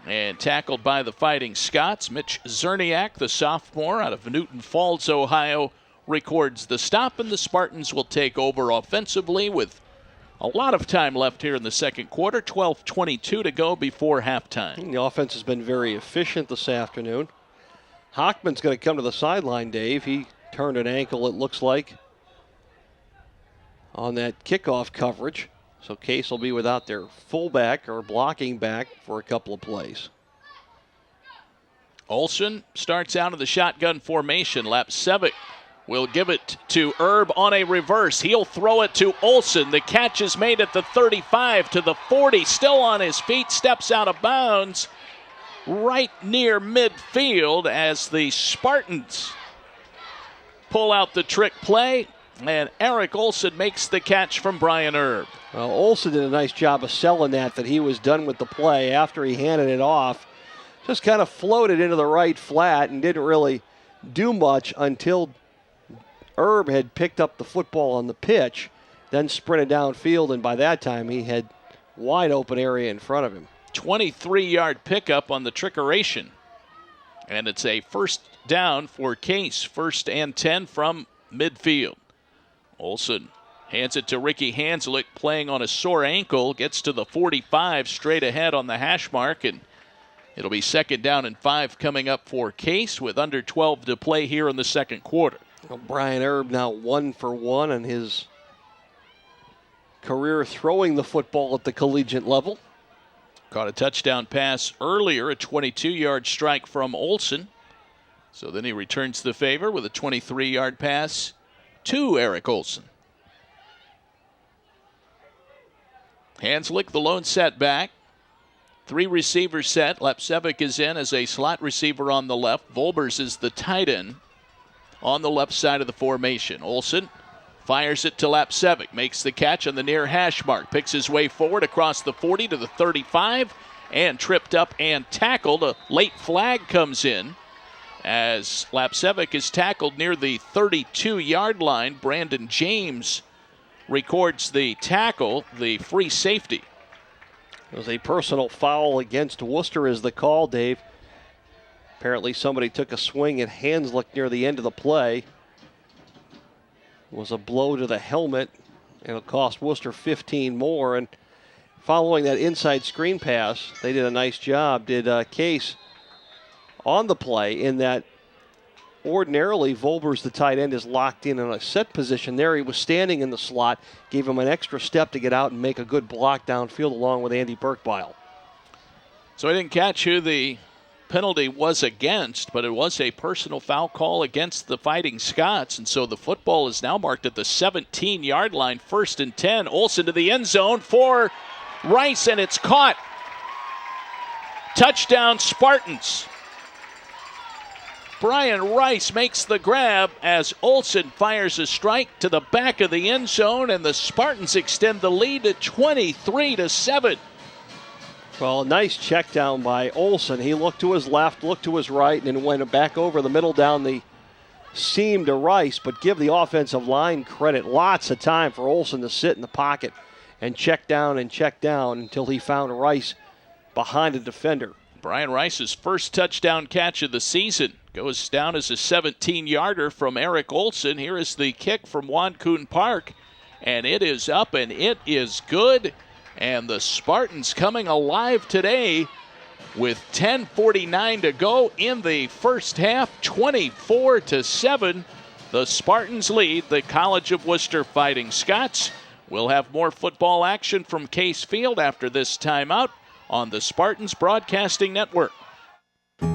and tackled by the Fighting Scots. Mitch Zerniak, the sophomore out of Newton Falls, Ohio, records the stop, and the Spartans will take over offensively with a lot of time left here in the second quarter. 12:22 to go before halftime. The offense has been very efficient this afternoon. Hockman's going to come to the sideline, Dave. He turned an ankle, it looks like, on that kickoff coverage. So Case will be without their fullback or blocking back for a couple of plays. Olsen starts out of the shotgun formation. Lapsevic will give it to Erb on a reverse. He'll throw it to Olsen. The catch is made at the 35 to the 40. Still on his feet, steps out of bounds right near midfield as the Spartans pull out the trick play. And Eric Olsen makes the catch from Brian Erb. Well, Olsen did a nice job of selling that he was done with the play after he handed it off. Just kind of floated into the right flat and didn't really do much until Erb had picked up the football on the pitch, then sprinted downfield, and by that time he had wide open area in front of him. 23-yard pickup on the trickeration. And it's a first down for Case. 1st and 10 from midfield. Olsen hands it to Ricky Hanslick, playing on a sore ankle, gets to the 45 straight ahead on the hash mark, and it'll be 2nd down and 5 coming up for Case with under 12 to play here in the second quarter. Well, Brian Erb now 1 for 1 in his career throwing the football at the collegiate level. Caught a touchdown pass earlier, a 22-yard strike from Olsen. So then he returns the favor with a 23-yard pass to Eric Olsen. Hanslick, the lone setback. 3 receivers set. Lapsevic is in as a slot receiver on the left. Volbers is the tight end on the left side of the formation. Olsen fires it to Lapsevic, makes the catch on the near hash mark, picks his way forward across the 40 to the 35, and tripped up and tackled. A late flag comes in as Lapsevic is tackled near the 32-yard line. Brandon James records the tackle, the free safety. It was a personal foul against Wooster is the call, Dave. Apparently somebody took a swing at Hanslick near the end of the play. It was a blow to the helmet. It'll cost Wooster 15 more. And following that inside screen pass, they did a nice job, did Case, on the play, in that ordinarily Volbers, the tight end, is locked in a set position. There he was standing in the slot, gave him an extra step to get out and make a good block downfield along with Andy Burkbile. So I didn't catch who the penalty was against, but it was a personal foul call against the Fighting Scots, and so the football is now marked at the 17-yard line, 1st and 10. Olsen to the end zone for Rice, and it's caught. Touchdown, Spartans. Brian Rice makes the grab as Olsen fires a strike to the back of the end zone, and the Spartans extend the lead to 23-7. Well, a nice check down by Olsen. He looked to his left, looked to his right, and then went back over the middle down the seam to Rice. But give the offensive line credit. Lots of time for Olsen to sit in the pocket and check down until he found Rice behind a defender. Brian Rice's first touchdown catch of the season goes down as a 17-yarder from Eric Olsen. Here is the kick from Wancoon Park, and it is up and it is good. And the Spartans coming alive today with 10:49 to go in the first half, 24-7. The Spartans lead the College of Wooster Fighting Scots. We'll have more football action from Case Field after this timeout on the Spartans Broadcasting Network.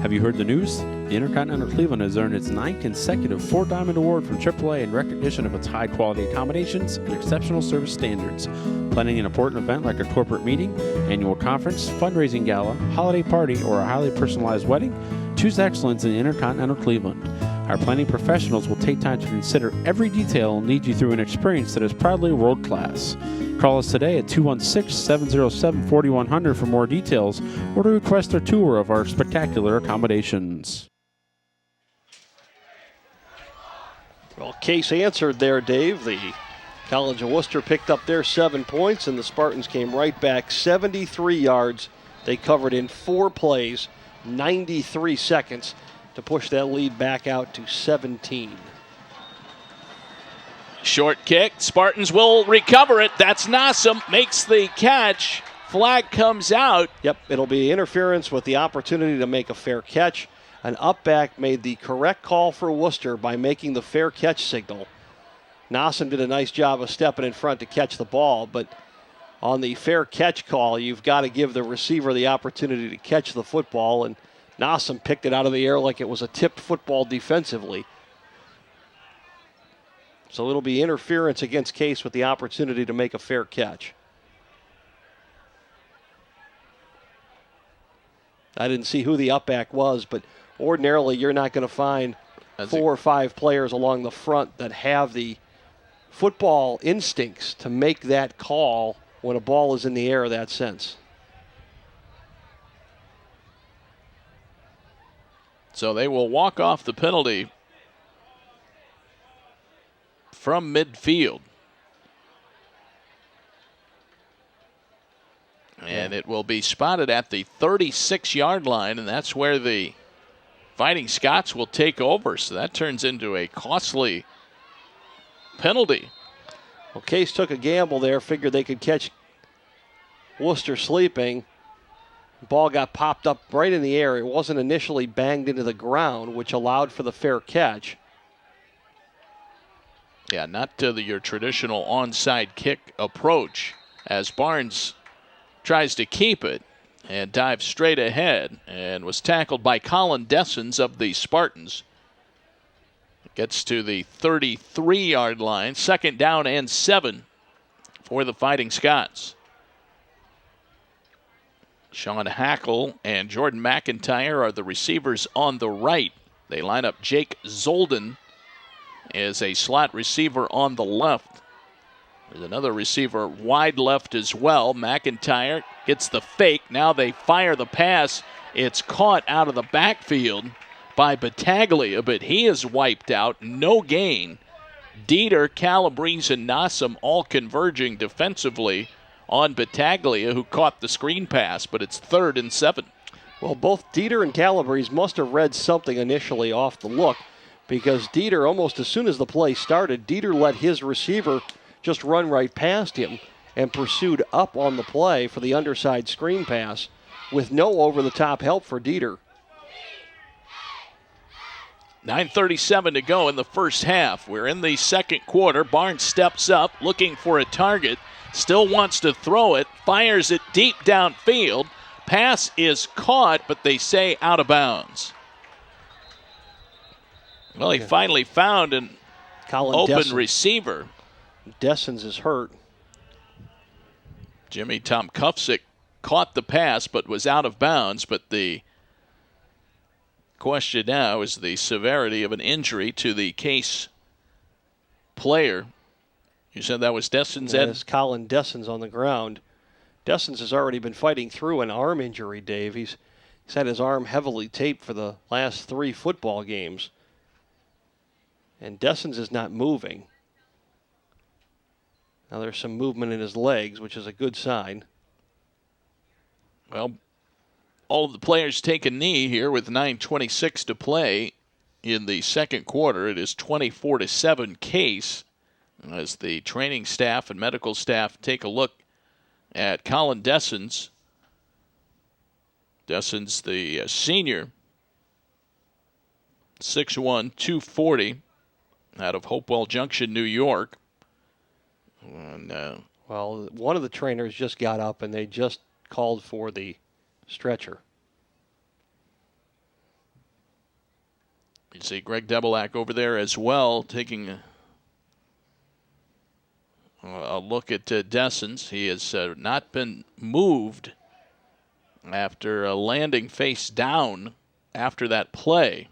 Have you heard the news? The Intercontinental Cleveland has earned its 9th consecutive 4-Diamond Award from AAA in recognition of its high-quality accommodations and exceptional service standards. Planning an important event like a corporate meeting, annual conference, fundraising gala, holiday party, or a highly personalized wedding? Choose excellence in Intercontinental Cleveland. Our planning professionals will take time to consider every detail and lead you through an experience that is proudly world-class. Call us today at 216-707-4100 for more details or to request a tour of our spectacular accommodations. Well, Case answered there, Dave. The College of Wooster picked up their 7 points, and the Spartans came right back 73 yards. They covered in 4 plays, 93 seconds to push that lead back out to 17. Short kick. Spartans will recover it. That's Nassam. Makes the catch. Flag comes out. Yep, it'll be interference with the opportunity to make a fair catch. An upback made the correct call for Wooster by making the fair catch signal. Nassam did a nice job of stepping in front to catch the ball, but on the fair catch call, you've got to give the receiver the opportunity to catch the football, and Nassam picked it out of the air like it was a tipped football defensively. So it'll be interference against Case with the opportunity to make a fair catch. I didn't see who the upback was, but ordinarily you're not going to find 4 or 5 players along the front that have the football instincts to make that call when a ball is in the air in that sense. So they will walk off the penalty from midfield. And it will be spotted at the 36-yard line, and that's where the Fighting Scots will take over. So that turns into a costly penalty. Well, Case took a gamble there, figured they could catch Wooster sleeping. Ball got popped up right in the air. It wasn't initially banged into the ground, which allowed for the fair catch. Yeah, not your traditional onside kick approach, as Barnes tries to keep it and dives straight ahead and was tackled by Colin Dessens of the Spartans. Gets to the 33-yard line, 2nd down and 7 for the Fighting Scots. Sean Hackle and Jordan McIntyre are the receivers on the right. They line up Jake Zolden as a slot receiver on the left. There's another receiver wide left as well. McIntyre gets the fake. Now they fire the pass. It's caught out of the backfield by Battaglia, but he is wiped out. No gain. Dieter, Calabrese, and Nassam all converging defensively on Battaglia, who caught the screen pass, but it's 3rd and 7. Well, both Dieter and Calabrese must have read something initially off the look, because Dieter, almost as soon as the play started, Dieter let his receiver just run right past him and pursued up on the play for the underside screen pass with no over-the-top help for Dieter. 9:37 to go in the first half. We're in the second quarter. Barnes steps up, looking for a target. Still wants to throw it. Fires it deep downfield. pass is caught, but they say out of bounds. Well, he finally found an open receiver. Dessens is hurt. Jimmy Tom Kufsick caught the pass but was out of bounds, but the question now is the severity of an injury to the Case player. You said that was Dessens, Ed? Yes, Colin Dessens on the ground. Dessens has already been fighting through an arm injury, Dave. He's had his arm heavily taped for the last 3 football games. And Dessens is not moving. Now there's some movement in his legs, which is a good sign. Well, all of the players take a knee here with 9:26 to play in the second quarter. It is 24-7 Case as the training staff and medical staff take a look at Colin Dessens. Dessens, the senior, 6'1", 240, out of Hopewell Junction, New York. And, well, one of the trainers just got up and they just called for the stretcher. You see Greg Debelak over there as well, taking a look at Dessens. He has not been moved after landing face down after that play.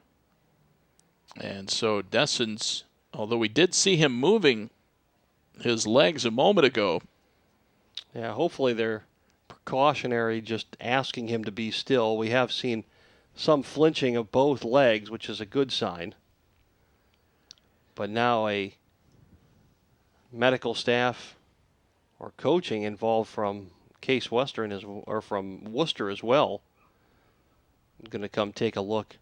And so Dessens, although we did see him moving his legs a moment ago. Yeah, hopefully they're precautionary, just asking him to be still. We have seen some flinching of both legs, which is a good sign. But now a medical staff or coaching involved from Case Western or from Wooster as well is going to come take a look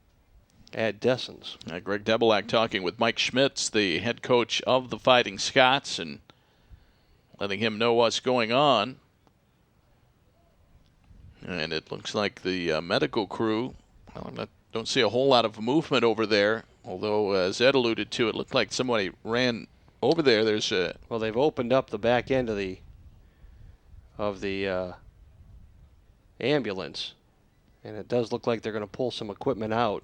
at Dessens. Greg Debelak talking with Mike Schmitz, the head coach of the Fighting Scots, and letting him know what's going on. And it looks like the medical crew, I don't see a whole lot of movement over there, although as Ed alluded to, it looked like somebody ran over there. There's a... Well, they've opened up the back end of the ambulance, and it does look like they're going to pull some equipment out.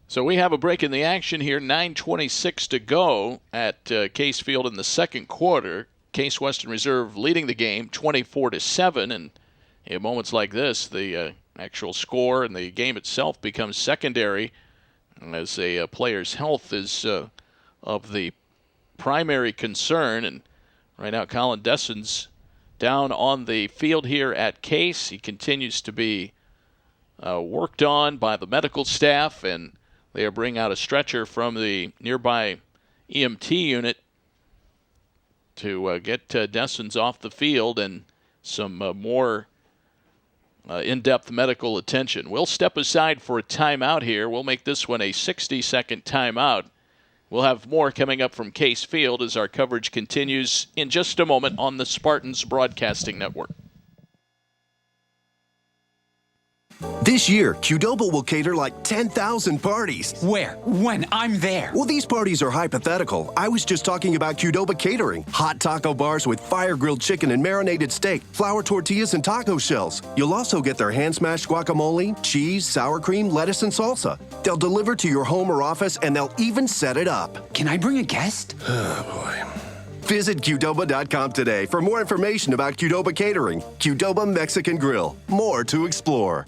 So we have a break in the action here, 9:26 to go at Case Field in the second quarter. Case Western Reserve leading the game 24-7, and in moments like this, the actual score and the game itself becomes secondary as a player's health is of the primary concern. And right now, Colin Dessens down on the field here at Case. He continues to be worked on by the medical staff, and they are bringing out a stretcher from the nearby EMT unit to get Dessens off the field and some more in-depth medical attention. We'll step aside for a timeout here. We'll make this one a 60-second timeout. We'll have more coming up from Case Field as our coverage continues in just a moment on the Spartans Broadcasting Network. This year, Qdoba will cater like 10,000 parties. Where? When? I'm there. Well, these parties are hypothetical. I was just talking about Qdoba catering. Hot taco bars with fire-grilled chicken and marinated steak, flour tortillas and taco shells. You'll also get their hand-smashed guacamole, cheese, sour cream, lettuce, and salsa. They'll deliver to your home or office, and they'll even set it up. Can I bring a guest? Oh, boy. Visit Qdoba.com today for more information about Qdoba catering. Qdoba Mexican Grill. More to explore.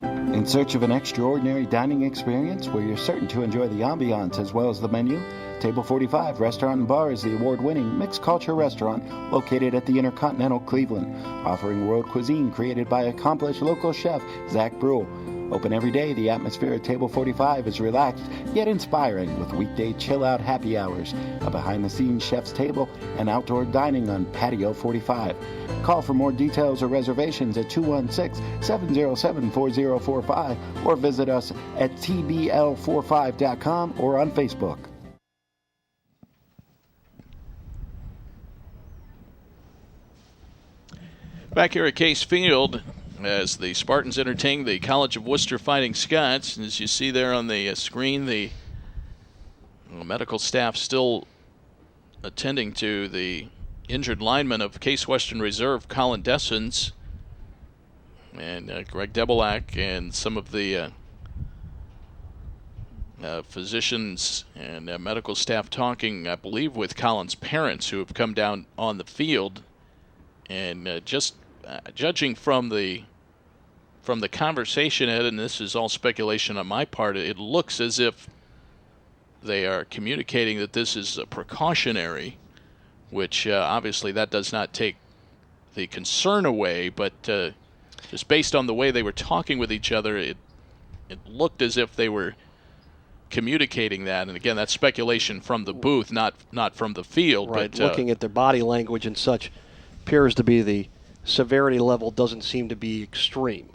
In search of an extraordinary dining experience where you're certain to enjoy the ambiance as well as the menu? Table 45 Restaurant and Bar is the award-winning mixed culture restaurant located at the Intercontinental Cleveland, offering world cuisine created by accomplished local chef Zach Brule. Open every day, the atmosphere at Table 45 is relaxed yet inspiring with weekday chill-out happy hours, a behind-the-scenes chef's table, and outdoor dining on Patio 45. Call for more details or reservations at 216-707-4045 or visit us at tbl45.com or on Facebook. Back here at Case Field, as the Spartans entertain the College of Wooster Fighting Scots. And as you see there on the screen, the medical staff still attending to the injured lineman of Case Western Reserve, Colin Dessens, and Greg Debelak, and some of the physicians and medical staff talking, I believe, with Colin's parents who have come down on the field. And just judging from the conversation, Ed, and this is all speculation on my part, it looks as if they are communicating that this is a precautionary, which obviously that does not take the concern away, but just based on the way they were talking with each other, it looked as if they were communicating that. And again, that's speculation from the booth, not from the field. Right, but looking at their body language and such, appears to be the severity level doesn't seem to be extreme.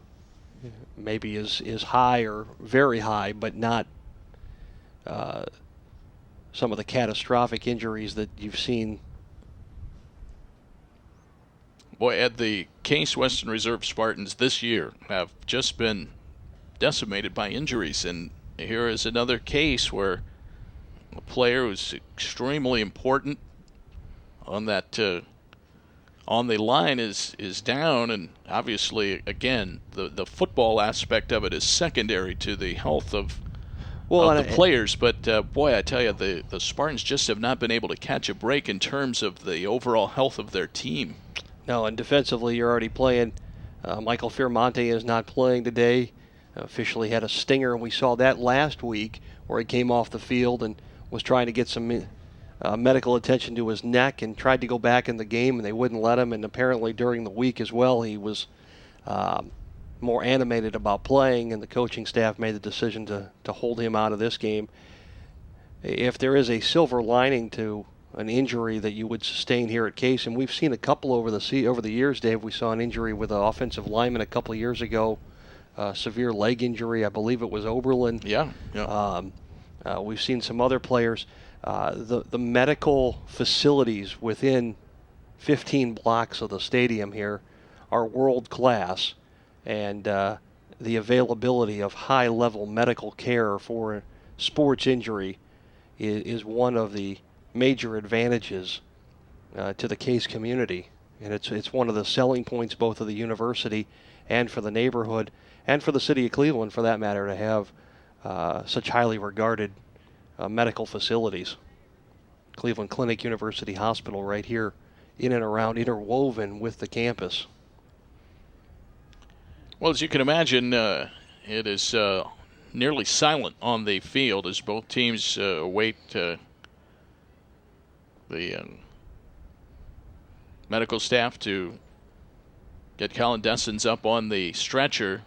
Maybe is high or very high, but not some of the catastrophic injuries that you've seen. Boy, Ed, the Case Western Reserve Spartans this year have just been decimated by injuries, and here is another case where a player who's extremely important on that on the line is down, and obviously, again, the football aspect of it is secondary to the health of the players. But boy, I tell you, the Spartans just have not been able to catch a break in terms of the overall health of their team. No, and defensively, you're already playing. Michael Fiermonte is not playing today. Officially had a stinger, and we saw that last week where he came off the field and was trying to get some medical attention to his neck and tried to go back in the game, and they wouldn't let him. And apparently during the week as well, he was more animated about playing, and the coaching staff made the decision to hold him out of this game. If there is a silver lining to an injury that you would sustain here at Case, and we've seen a couple over the years, Dave. We saw an injury with an offensive lineman a couple of years ago, severe leg injury. I believe it was Oberlin. Yeah. We've seen some other players. The medical facilities within 15 blocks of the stadium here are world class, and the availability of high-level medical care for sports injury is one of the major advantages to the Case community, and it's one of the selling points both of the university and for the neighborhood and for the city of Cleveland, for that matter, to have such highly regarded medical facilities. Cleveland Clinic University Hospital right here in and around, interwoven with the campus. Well, as you can imagine, it is nearly silent on the field as both teams await the medical staff to get Colin Dessens up on the stretcher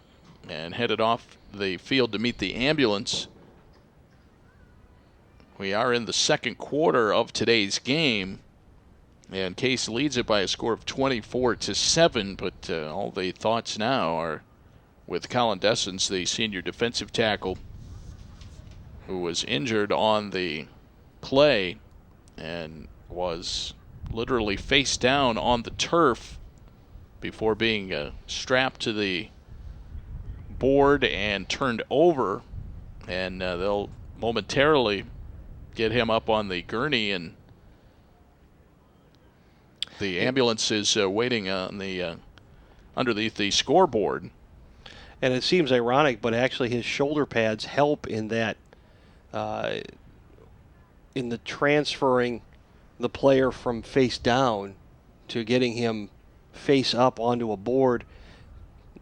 and headed off the field to meet the ambulance. We are in the second quarter of today's game, and Case leads it by a score of 24-7, but all the thoughts now are with Colin Dessens, the senior defensive tackle, who was injured on the play and was literally face down on the turf before being strapped to the board and turned over, and they'll momentarily get him up on the gurney, and the ambulance is waiting on the underneath the scoreboard. And it seems ironic, but actually his shoulder pads help in that in the transferring the player from face down to getting him face up onto a board.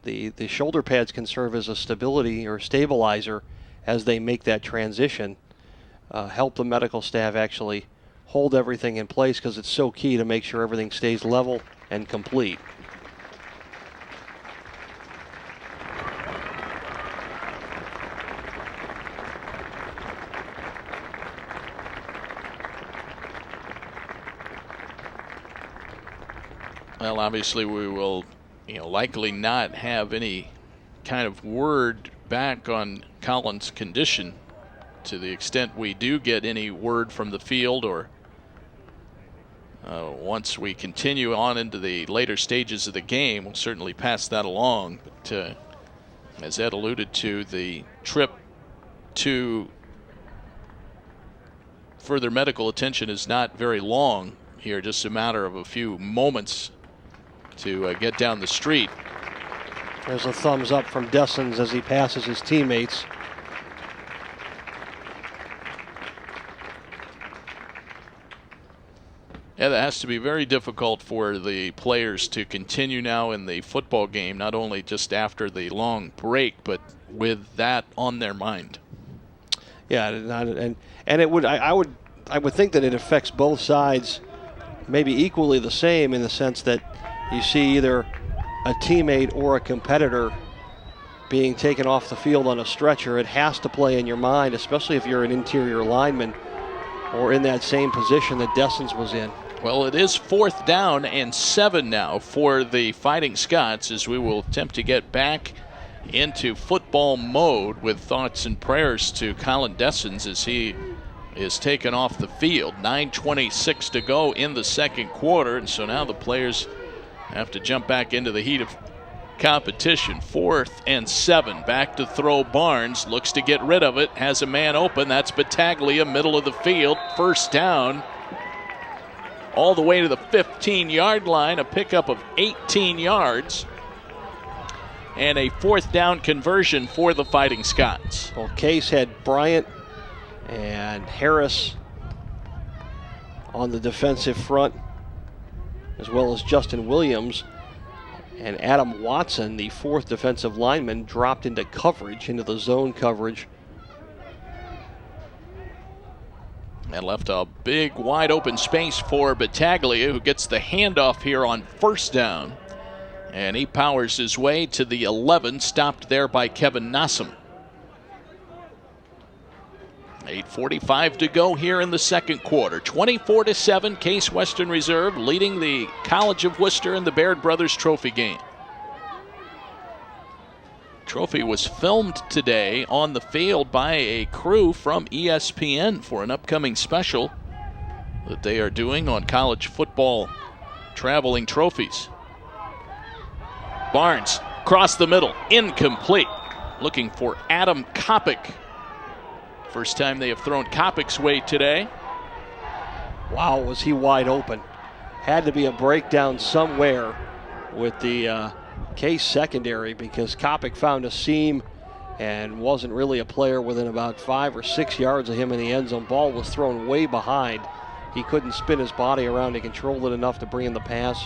The shoulder pads can serve as a stability or stabilizer as they make that transition. Help the medical staff actually hold everything in place, because it's so key to make sure everything stays level and complete. Well, obviously we will, likely not have any kind of word back on Colin's condition. To the extent we do get any word from the field, or once we continue on into the later stages of the game, we'll certainly pass that along. But as Ed alluded to, the trip to further medical attention is not very long, here, just a matter of a few moments to get down the street. There's a thumbs up from Dessens as he passes his teammates. Yeah, that has to be very difficult for the players to continue now in the football game, not only just after the long break, but with that on their mind. Yeah, and it would I would think that it affects both sides maybe equally the same, in the sense that you see either a teammate or a competitor being taken off the field on a stretcher. It has to play in your mind, especially if you're an interior lineman or in that same position that Dessens was in. Well, it is 4th down and 7 now for the Fighting Scots, as we will attempt to get back into football mode with thoughts and prayers to Colin Dessens as he is taken off the field. 9:26 to go in the second quarter, and so now the players have to jump back into the heat of competition. 4th and 7. Back to throw. Barnes looks to get rid of it. Has a man open. That's Battaglia, middle of the field. First down. All the way to the 15-yard line. A pickup of 18 yards. And a 4th down conversion for the Fighting Scots. Well, Case had Bryant and Harris on the defensive front, as well as Justin Williams. And Adam Watson, the 4th defensive lineman, dropped into coverage, into the zone coverage. And left a big wide open space for Battaglia, who gets the handoff here on first down. And he powers his way to the 11, stopped there by Kevin Nossum. 8:45 to go here in the second quarter. 24-7, Case Western Reserve leading the College of Wooster in the Baird Brothers Trophy game. Trophy was filmed today on the field by a crew from ESPN for an upcoming special that they are doing on college football traveling trophies. Barnes, across the middle, incomplete. Looking for Adam Kopic. First time they have thrown Kopic's way today. Wow, was he wide open. Had to be a breakdown somewhere with the Case secondary, because Kopic found a seam and wasn't really a player within about 5 or 6 yards of him in the end zone. Ball was thrown way behind. He couldn't spin his body around to control it enough to bring in the pass.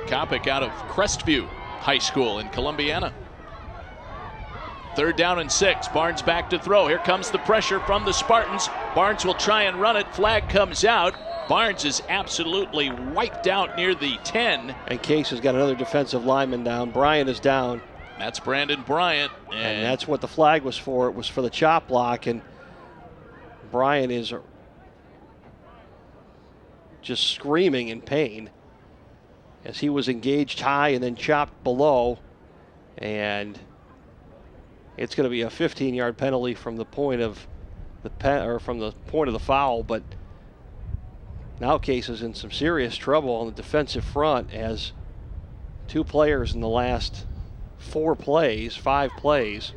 Kopic out of Crestview High School in Columbiana. 3rd down and 6. Barnes back to throw. Here comes the pressure from the Spartans. Barnes will try and run it. Flag comes out. Barnes is absolutely wiped out near the 10. And Case has got another defensive lineman down. Bryant is down. That's Brandon Bryant. And that's what the flag was for. It was for the chop block. And Bryant is just screaming in pain as he was engaged high and then chopped below. And it's going to be a 15-yard penalty from the point of the foul, but now Case is in some serious trouble on the defensive front, as 2 players in the last 5 plays,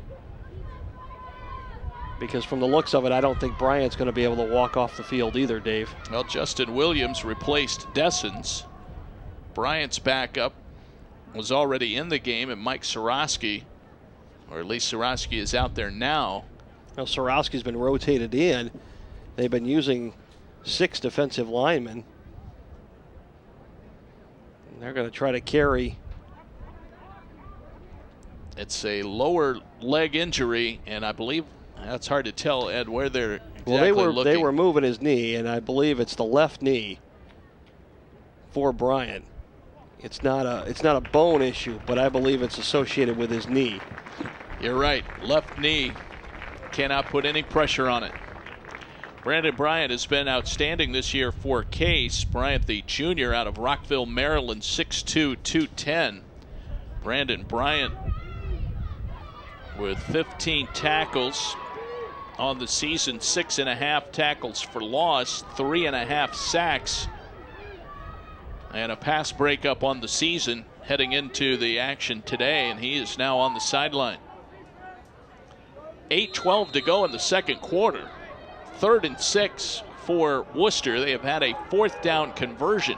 because from the looks of it, I don't think Bryant's going to be able to walk off the field either, Dave. Well, Justin Williams replaced Dessens. Bryant's backup was already in the game, and Mike Sorosky, or at least Sorosky is out there now. Well, Sorosky's been rotated in. They've been using 6 defensive linemen. And they're going to try to carry. It's a lower leg injury, and I believe that's hard to tell, Ed, where they're exactly looking. They were moving his knee, and I believe it's the left knee for Bryant. It's not a bone issue, but I believe it's associated with his knee. You're right. Left knee. Cannot put any pressure on it. Brandon Bryant has been outstanding this year for Case. Bryant, the junior out of Rockville, Maryland, 6'2", 210. Brandon Bryant with 15 tackles on the season, 6.5 tackles for loss, 3.5 sacks, and a pass breakup on the season heading into the action today, and he is now on the sideline. 8:12 to go in the second quarter. 3rd and 6 for Wooster. They have had a 4th down conversion.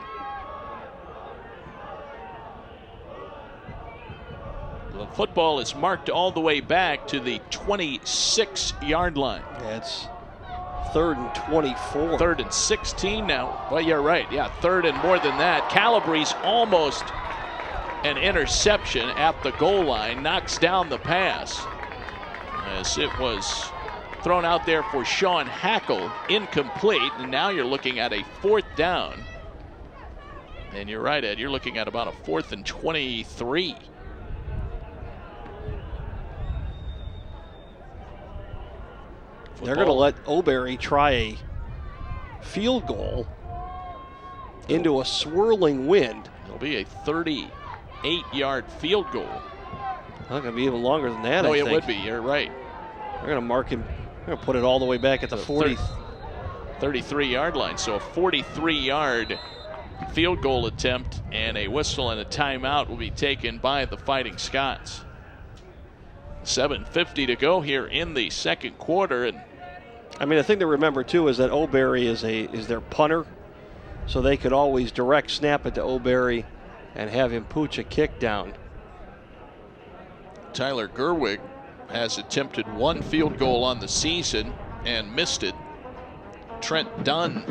The football is marked all the way back to the 26-yard line. It's 3rd and 24. 3rd and 16 now. Well, you're right. Yeah, 3rd and more than that. Calabrese almost an interception at the goal line. Knocks down the pass as it was thrown out there for Sean Hackle. Incomplete. And now you're looking at a 4th down. And you're right, Ed. You're looking at about a 4th and 23. They're going to let O'Berry try a field goal into a swirling wind. It'll be a 38-yard field goal. Not going to be even longer than that, No, I it think. would be. You're right. They're going to mark him. They're going to put it all the way back at the 33-yard line. So a 43-yard field goal attempt and a whistle and a timeout will be taken by the Fighting Scots. 7:50 to go here in the second quarter. And I mean, the thing to remember too is that O'Berry is their punter, so they could always direct snap it to O'Berry and have him pooch a kick down. Tyler Gerwig has attempted 1 field goal on the season and missed it. Trent Dunn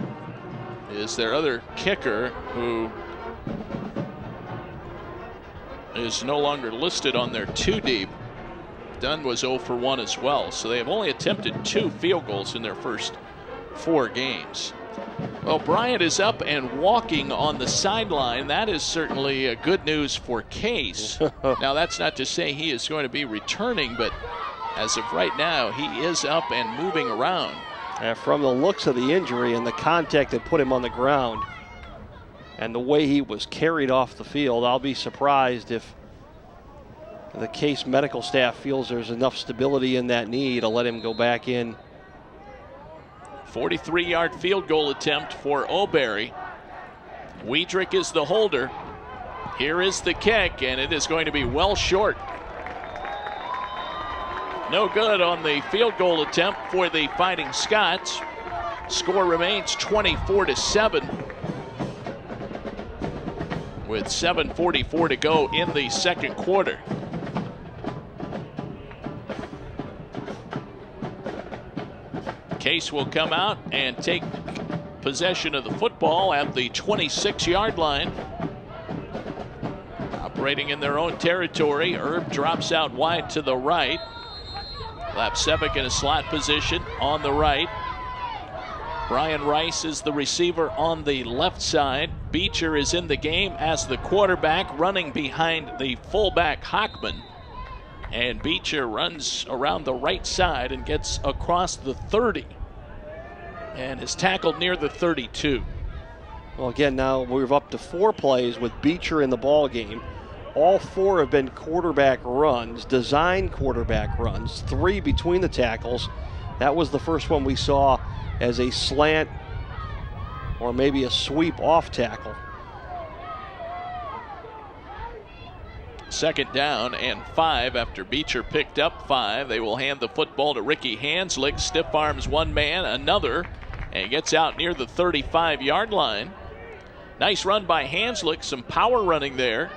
is their other kicker, who is no longer listed on their 2 deep. Dunn was 0 for 1 as well, so they have only attempted 2 field goals in their first 4 games. Well, Bryant is up and walking on the sideline. That is certainly good news for Case. Now, that's not to say he is going to be returning, but as of right now, he is up and moving around. From the looks of the injury and the contact that put him on the ground and the way he was carried off the field, I'll be surprised if the Case medical staff feels there's enough stability in that knee to let him go back in. 43-yard field goal attempt for O'Berry. Wiedrich is the holder. Here is the kick, and it is going to be well short. No good on the field goal attempt for the Fighting Scots. Score remains 24-7 with 7:44 to go in the second quarter. Case will come out and take possession of the football at the 26-yard line. Operating in their own territory, Erb drops out wide to the right. Lapsevic in a slot position on the right. Brian Rice is the receiver on the left side. Beecher is in the game as the quarterback, running behind the fullback Hockman. And Beecher runs around the right side and gets across the 30 and is tackled near the 32. Well, again, now we're up to 4 plays with Beecher in the ball game. All 4 have been quarterback runs, design quarterback runs, 3 between the tackles. That was the first one we saw as a slant or maybe a sweep off tackle. Second down and 5 after Beecher picked up 5. They will hand the football to Ricky Hanslick. Stiff arms one man, another, and gets out near the 35-yard line. Nice run by Hanslick, some power running there.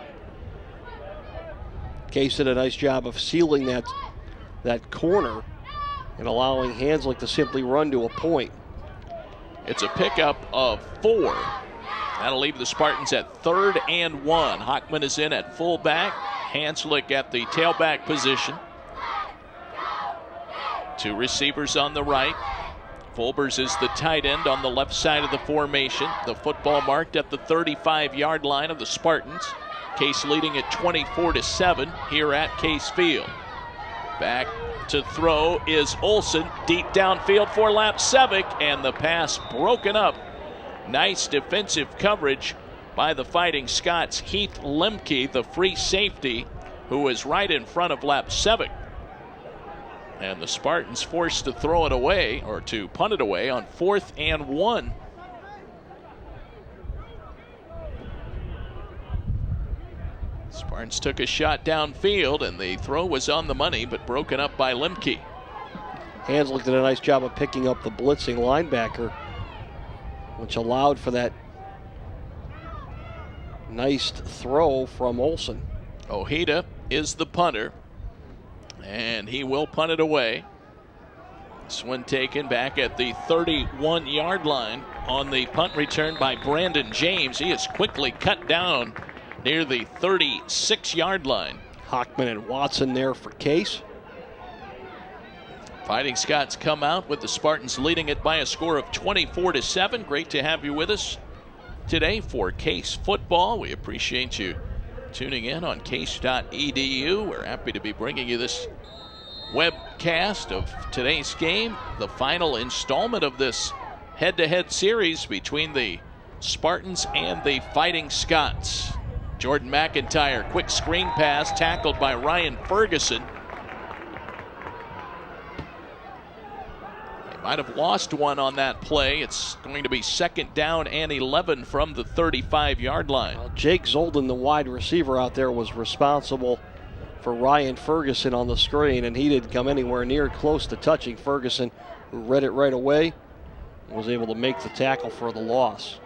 Case did a nice job of sealing that corner and allowing Hanslick to simply run to a point. It's a pickup of 4. That'll leave the Spartans at 3rd and 1. Hockman is in at fullback. Hanslick at the tailback position. 2 receivers on the right. Fulbers is the tight end on the left side of the formation. The football marked at the 35-yard line of the Spartans. Case leading at 24-7 here at Case Field. Back to throw is Olsen. Deep downfield for Lapsevic, and the pass broken up. Nice defensive coverage by the Fighting Scots. Heath Lemke, the free safety, who is right in front of Lapsevic. And the Spartans forced to throw it away, or to punt it away, on 4th and 1. Spartans took a shot downfield, and the throw was on the money, but broken up by Lemke. Hanslick did a nice job of picking up the blitzing linebacker which allowed for that nice throw from Olson. Ojeda is the punter, and he will punt it away. This one taken back at the 31-yard line on the punt return by Brandon James. He is quickly cut down near the 36-yard line. Hockman and Watson there for Case. Fighting Scots come out with the Spartans leading it by a score of 24-7. Great to have you with us today for Case football. We appreciate you tuning in on case.edu. We're happy to be bringing you this webcast of today's game, the final installment of this head-to-head series between the Spartans and the Fighting Scots. Jordan McIntyre, quick screen pass, tackled by Ryan Ferguson. They might have lost one on that play. It's going to be 2nd down and 11 from the 35-yard line. Well, Jake Zolden, the wide receiver out there, was responsible for Ryan Ferguson on the screen, and he didn't come anywhere near close to touching Ferguson, who read it right away and was able to make the tackle for the loss.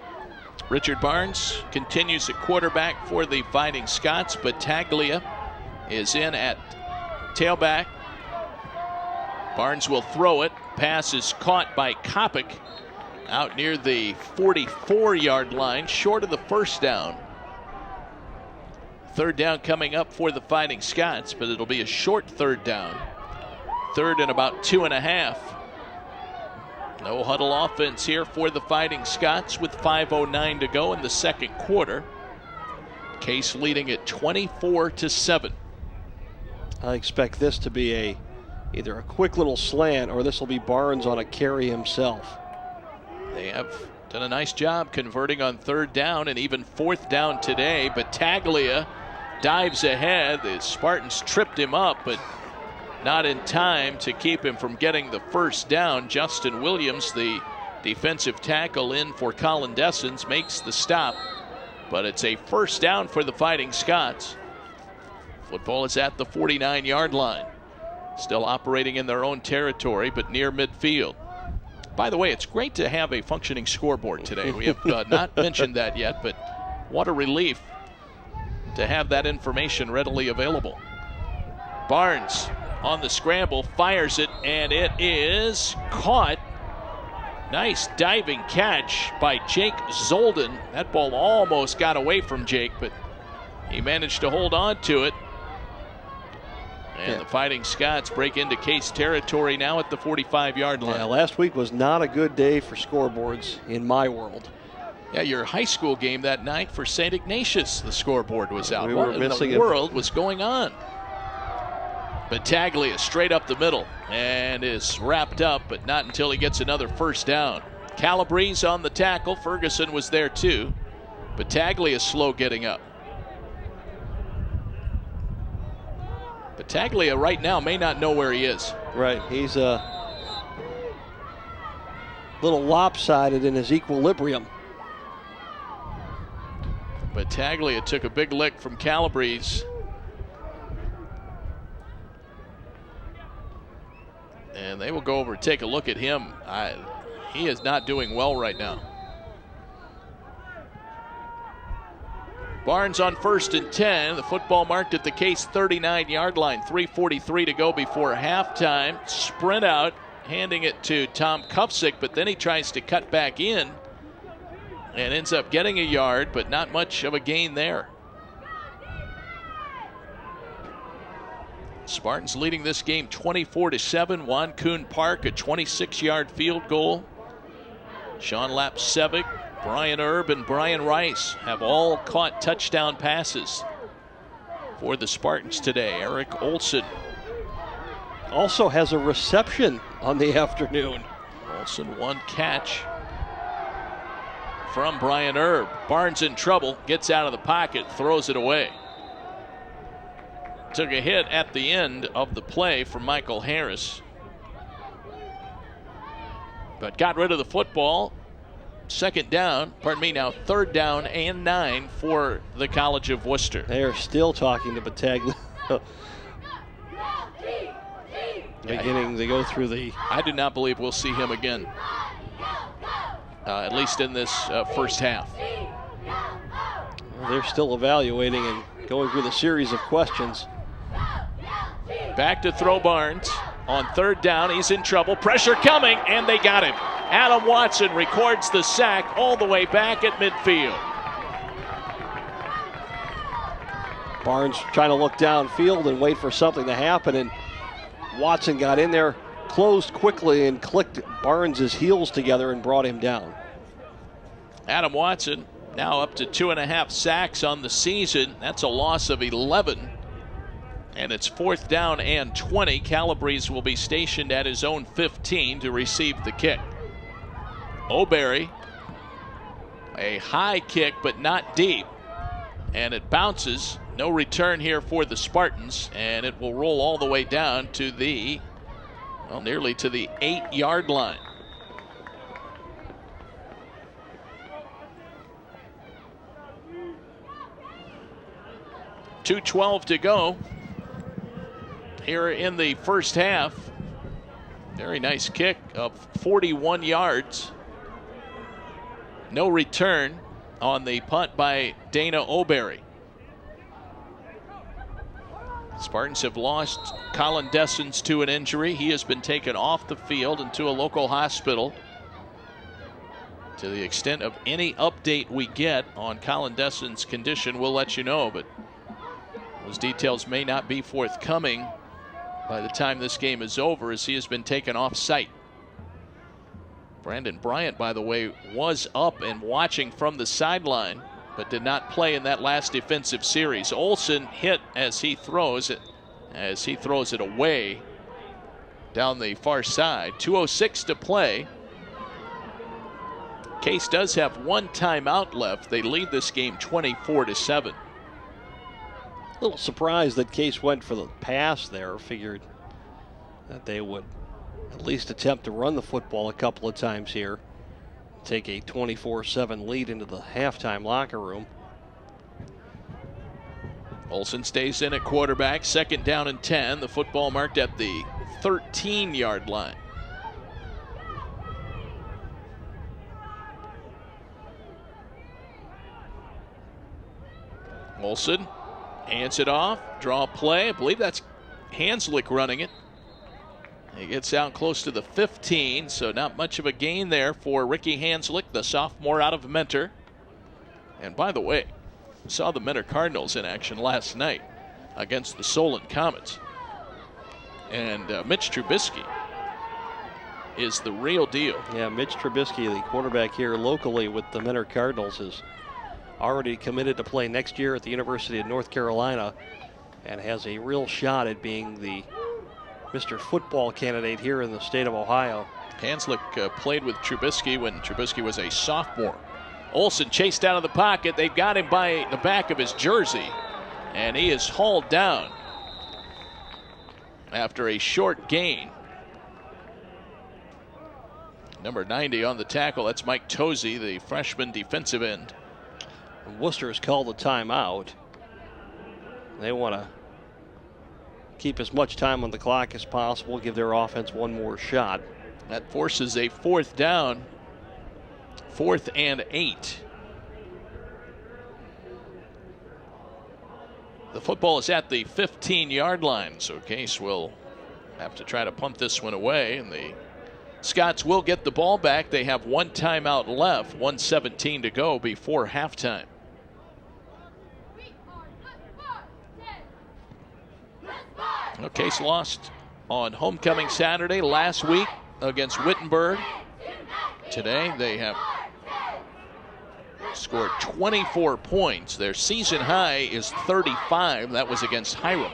Richard Barnes continues at quarterback for the Fighting Scots. Battaglia is in at tailback. Barnes will throw it. Pass is caught by Kopic out near the 44-yard line, short of the first down. 3rd down coming up for the Fighting Scots, but it'll be a short 3rd down. 3rd and about 2.5. No huddle offense here for the Fighting Scots with 5:09 to go in the second quarter. Case leading at 24-7. I expect this to be either a quick little slant or this will be Barnes on a carry himself. They have done a nice job converting on 3rd down and even 4th down today. Battaglia dives ahead. The Spartans tripped him up, but not in time to keep him from getting the first down. Justin Williams, the defensive tackle in for Colin Dessens, makes the stop, but it's a first down for the Fighting Scots. Football is at the 49-yard line. Still operating in their own territory, but near midfield. By the way, it's great to have a functioning scoreboard today. We have not mentioned that yet, but what a relief to have that information readily available. Barnes on the scramble, fires it, and it is caught. Nice diving catch by Jake Zolden. That ball almost got away from Jake, but he managed to hold on to it. And the Fighting Scots break into Case territory now at the 45-yard line. Yeah, last week was not a good day for scoreboards in my world. Yeah, your high school game that night for St. Ignatius, the scoreboard was out. We what were in missing the world was going on? Battaglia straight up the middle and is wrapped up, but not until he gets another first down. Calabrese on the tackle. Ferguson was there too. Battaglia is slow getting up. Battaglia right now may not know where he is. Right, he's a little lopsided in his equilibrium. Battaglia took a big lick from Calabrese. And they will go over and take a look at him. He is not doing well right now. Barnes on 1st and 10. The football marked at the Case 39-yard line. 3:43 to go before halftime. Sprint out, handing it to Tom Kufsick, but then he tries to cut back in and ends up getting a yard, but not much of a gain there. Spartans leading this game 24-7. Juan Kuhn Park, a 26-yard field goal. Sean Lapsevic, Brian Erb, and Brian Rice have all caught touchdown passes for the Spartans today. Eric Olson also has a reception on the afternoon. Olson, one catch from Brian Erb. Barnes in trouble, gets out of the pocket, throws it away. Took a hit at the end of the play from Michael Harris, but got rid of the football. 2nd down, now 3rd down and 9 for the College of Wooster. They are still talking to Battaglia. Beginning to go through the... I do not believe we'll see him again. at least in this first half. Well, they're still evaluating and going through the series of questions. Back to throw Barnes. On third down, he's in trouble. Pressure coming, and they got him. Adam Watson records the sack all the way back at midfield. Barnes trying to look downfield and wait for something to happen, and Watson got in there, closed quickly, and clicked Barnes' heels together and brought him down. Adam Watson now up to 2.5 sacks on the season. That's a loss of 11. And it's 4th down and 20. Calabrese will be stationed at his own 15 to receive the kick. O'Berry, a high kick but not deep, and it bounces. No return here for the Spartans, and it will roll all the way down to the, well, nearly to the 8-yard line. .212 to go here in the first half. Very nice kick of 41 yards. No return on the punt by Dana O'Berry. Spartans have lost Colin Dessens to an injury. He has been taken off the field and to a local hospital. To the extent of any update we get on Colin Dessens' condition, we'll let you know, but those details may not be forthcoming by the time this game is over, as he has been taken off site. Brandon Bryant, by the way, was up and watching from the sideline, but did not play in that last defensive series. Olsen hit as he throws it away down the far side. 2:06 to play. Case does have one timeout left. They lead this game 24-7. A little surprised that Case went for the pass there. Figured that they would at least attempt to run the football a couple of times here. Take a 24-7 lead into the halftime locker room. Olsen stays in at quarterback. 2nd down and 10. The football marked at the 13-yard line. Olsen hands it off, draw play. I believe that's Hanslick running it. He gets out close to the 15, so not much of a gain there for Ricky Hanslick, the sophomore out of Mentor. And by the way, saw the Mentor Cardinals in action last night against the Solon Comets. And Mitch Trubisky is the real deal. Yeah, Mitch Trubisky, the quarterback here locally with the Mentor Cardinals, is already committed to play next year at the University of North Carolina and has a real shot at being the Mr. Football candidate here in the state of Ohio. Hanslick played with Trubisky when Trubisky was a sophomore. Olsen chased out of the pocket. They've got him by the back of his jersey, and he is hauled down after a short gain. Number 90 on the tackle. That's Mike Tozy, the freshman defensive end. And Wooster has called a timeout. They want to keep as much time on the clock as possible, give their offense one more shot. That forces a 4th down, 4th and 8. The football is at the 15-yard line, so Case will have to try to punt this one away, and the Scots will get the ball back. They have one timeout left, 1:17 to go before halftime. Case lost on homecoming Saturday last week against Wittenberg. Today they have scored 24 points. Their season high is 35. That was against Hiram.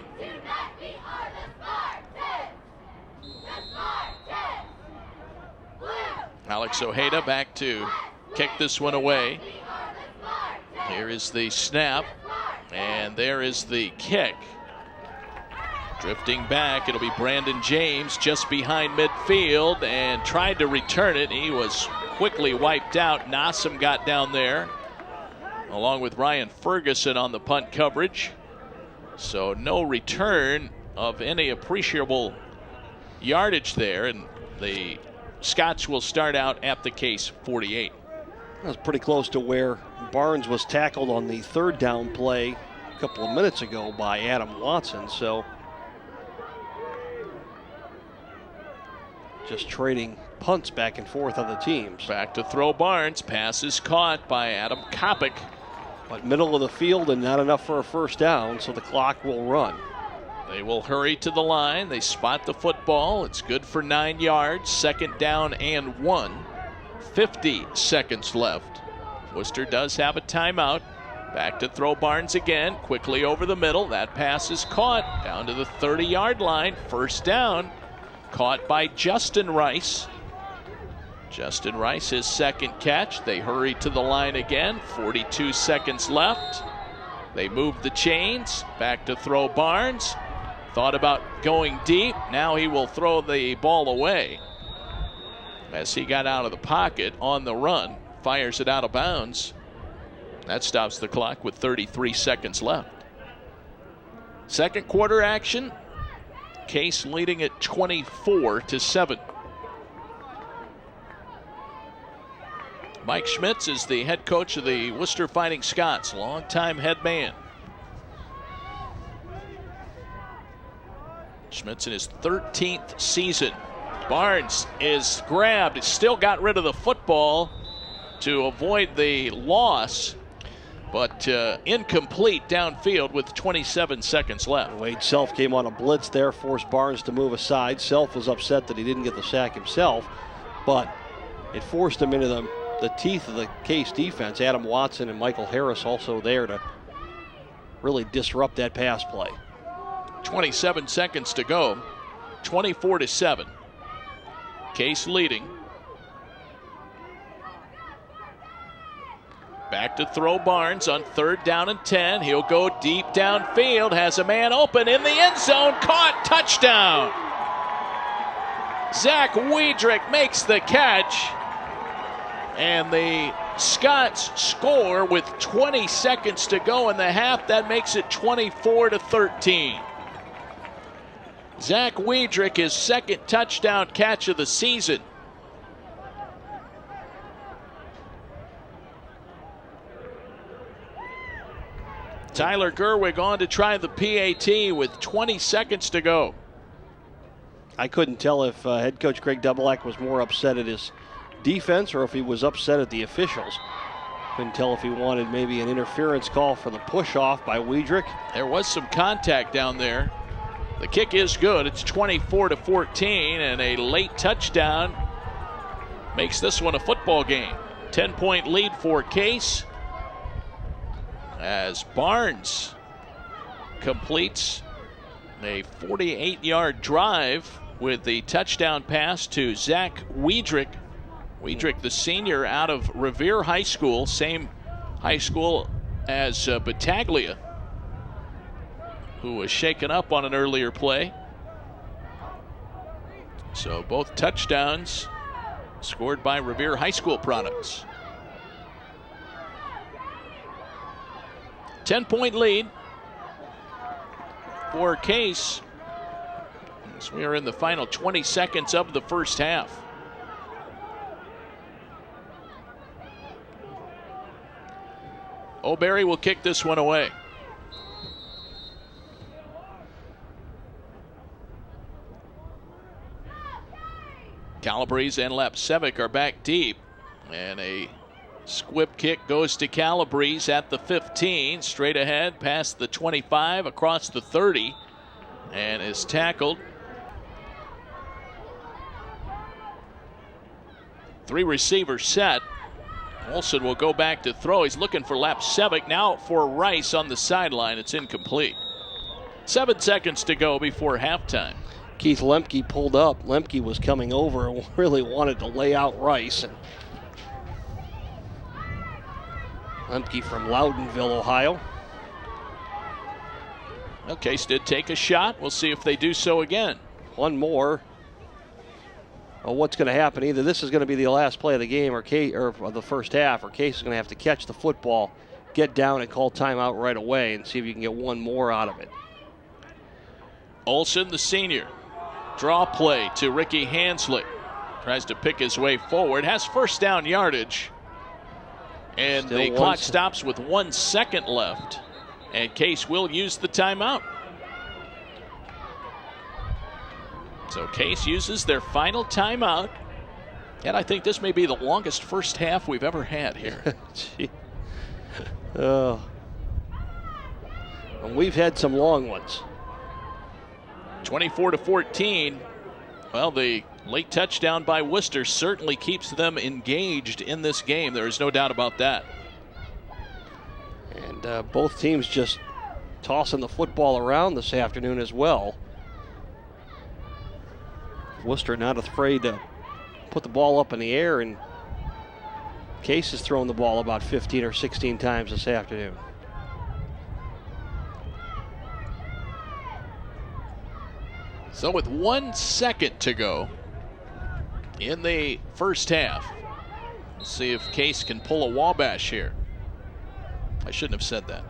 Alex Ojeda back to kick this one away. Here is the snap, and there is the kick. Drifting back, it'll be Brandon James just behind midfield and tried to return it. He was quickly wiped out. Nassam got down there along with Ryan Ferguson on the punt coverage. So no return of any appreciable yardage there, and the Scots will start out at the Case 48. That was pretty close to where Barnes was tackled on the third down play a couple of minutes ago by Adam Watson. So just trading punts back and forth on the teams. Back to throw Barnes. Pass is caught by Adam Kopic. But middle of the field and not enough for a first down, so the clock will run. They will hurry to the line. They spot the football. It's good for 9 yards. 2nd down and 1. 50 seconds left. Wooster does have a timeout. Back to throw Barnes again. Quickly over the middle. That pass is caught down to the 30-yard line. First down. Caught by Justin Rice. Justin Rice, his second catch. They hurry to the line again. 42 seconds left. They move the chains. Back to throw Barnes. Thought about going deep. Now he will throw the ball away as he got out of the pocket on the run. Fires it out of bounds. That stops the clock with 33 seconds left. Second quarter action. Case leading at 24-7. Mike Schmitz is the head coach of the Wooster Fighting Scots, longtime head man. Schmitz in his 13th season. Barnes is grabbed, still got rid of the football to avoid the loss, but incomplete downfield with 27 seconds left. Wade Self came on a blitz there, forced Barnes to move aside. Self was upset that he didn't get the sack himself, but it forced him into the teeth of the Case defense. Adam Watson and Michael Harris also there to really disrupt that pass play. 27 seconds to go. 24-7. Case leading. Back to throw Barnes on 3rd down and 10. He'll go deep downfield. Has a man open in the end zone. Caught. Touchdown. Zach Wiedrich makes the catch. And the Scots score with 20 seconds to go in the half. That makes it 24-13. Zach Wiedrich, his second touchdown catch of the season. Tyler Gerwig on to try the PAT with 20 seconds to go. I couldn't tell if head coach Greg Doublak was more upset at his defense or if he was upset at the officials. Couldn't tell if he wanted maybe an interference call for the push-off by Wiedrich. There was some contact down there. The kick is good. It's 24-14, and a late touchdown makes this one a football game. 10-point lead for Case as Barnes completes a 48-yard drive with the touchdown pass to Zach Wiedrich. Wiedrich, the senior out of Revere High School, same high school as Battaglia, who was shaken up on an earlier play. So both touchdowns scored by Revere High School products. 10-point lead for Case as we are in the final 20 seconds of the first half. O'Berry will kick this one away. Calabrese and Lapsevic are back deep, and a squib kick goes to Calabrese at the 15, straight ahead past the 25, across the 30, and is tackled. 3 receivers set. Olsen will go back to throw. He's looking for Lapsevic, now for Rice on the sideline. It's incomplete. 7 seconds to go before halftime. Keith Lemke pulled up. Lemke was coming over and really wanted to lay out Rice. And Lemke from Loudonville, Ohio. Well, Case did take a shot. We'll see if they do so again. One more. Well, what's going to happen? Either this is going to be the last play of the game or the first half, or Case is going to have to catch the football, get down and call timeout right away and see if you can get one more out of it. Olsen, the senior. Draw play to Ricky Hanslick. Tries to pick his way forward. Has first down yardage. And Still the one clock se- stops with 1 second left. And Case will use the timeout. So Case uses their final timeout. And I think this may be the longest first half we've ever had here. Gee. Oh. And we've had some long ones. 24-14. Well, the late touchdown by Wooster certainly keeps them engaged in this game. There is no doubt about that. And both teams just tossing the football around this afternoon as well. Wooster not afraid to put the ball up in the air, and Case has thrown the ball about 15 or 16 times this afternoon. So with 1 second to go in the first half, we'll see if Case can pull a Wabash here. I shouldn't have said that.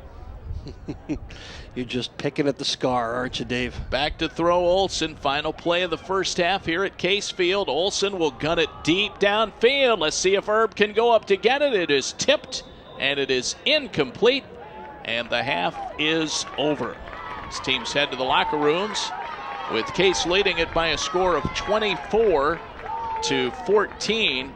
You're just picking at the scar, aren't you, Dave? Back to throw Olsen. Final play of the first half here at Case Field. Olsen will gun it deep downfield. Let's see if Herb can go up to get it. It is tipped, and it is incomplete, and the half is over. These teams head to the locker rooms with Case leading it by a score of 24-14.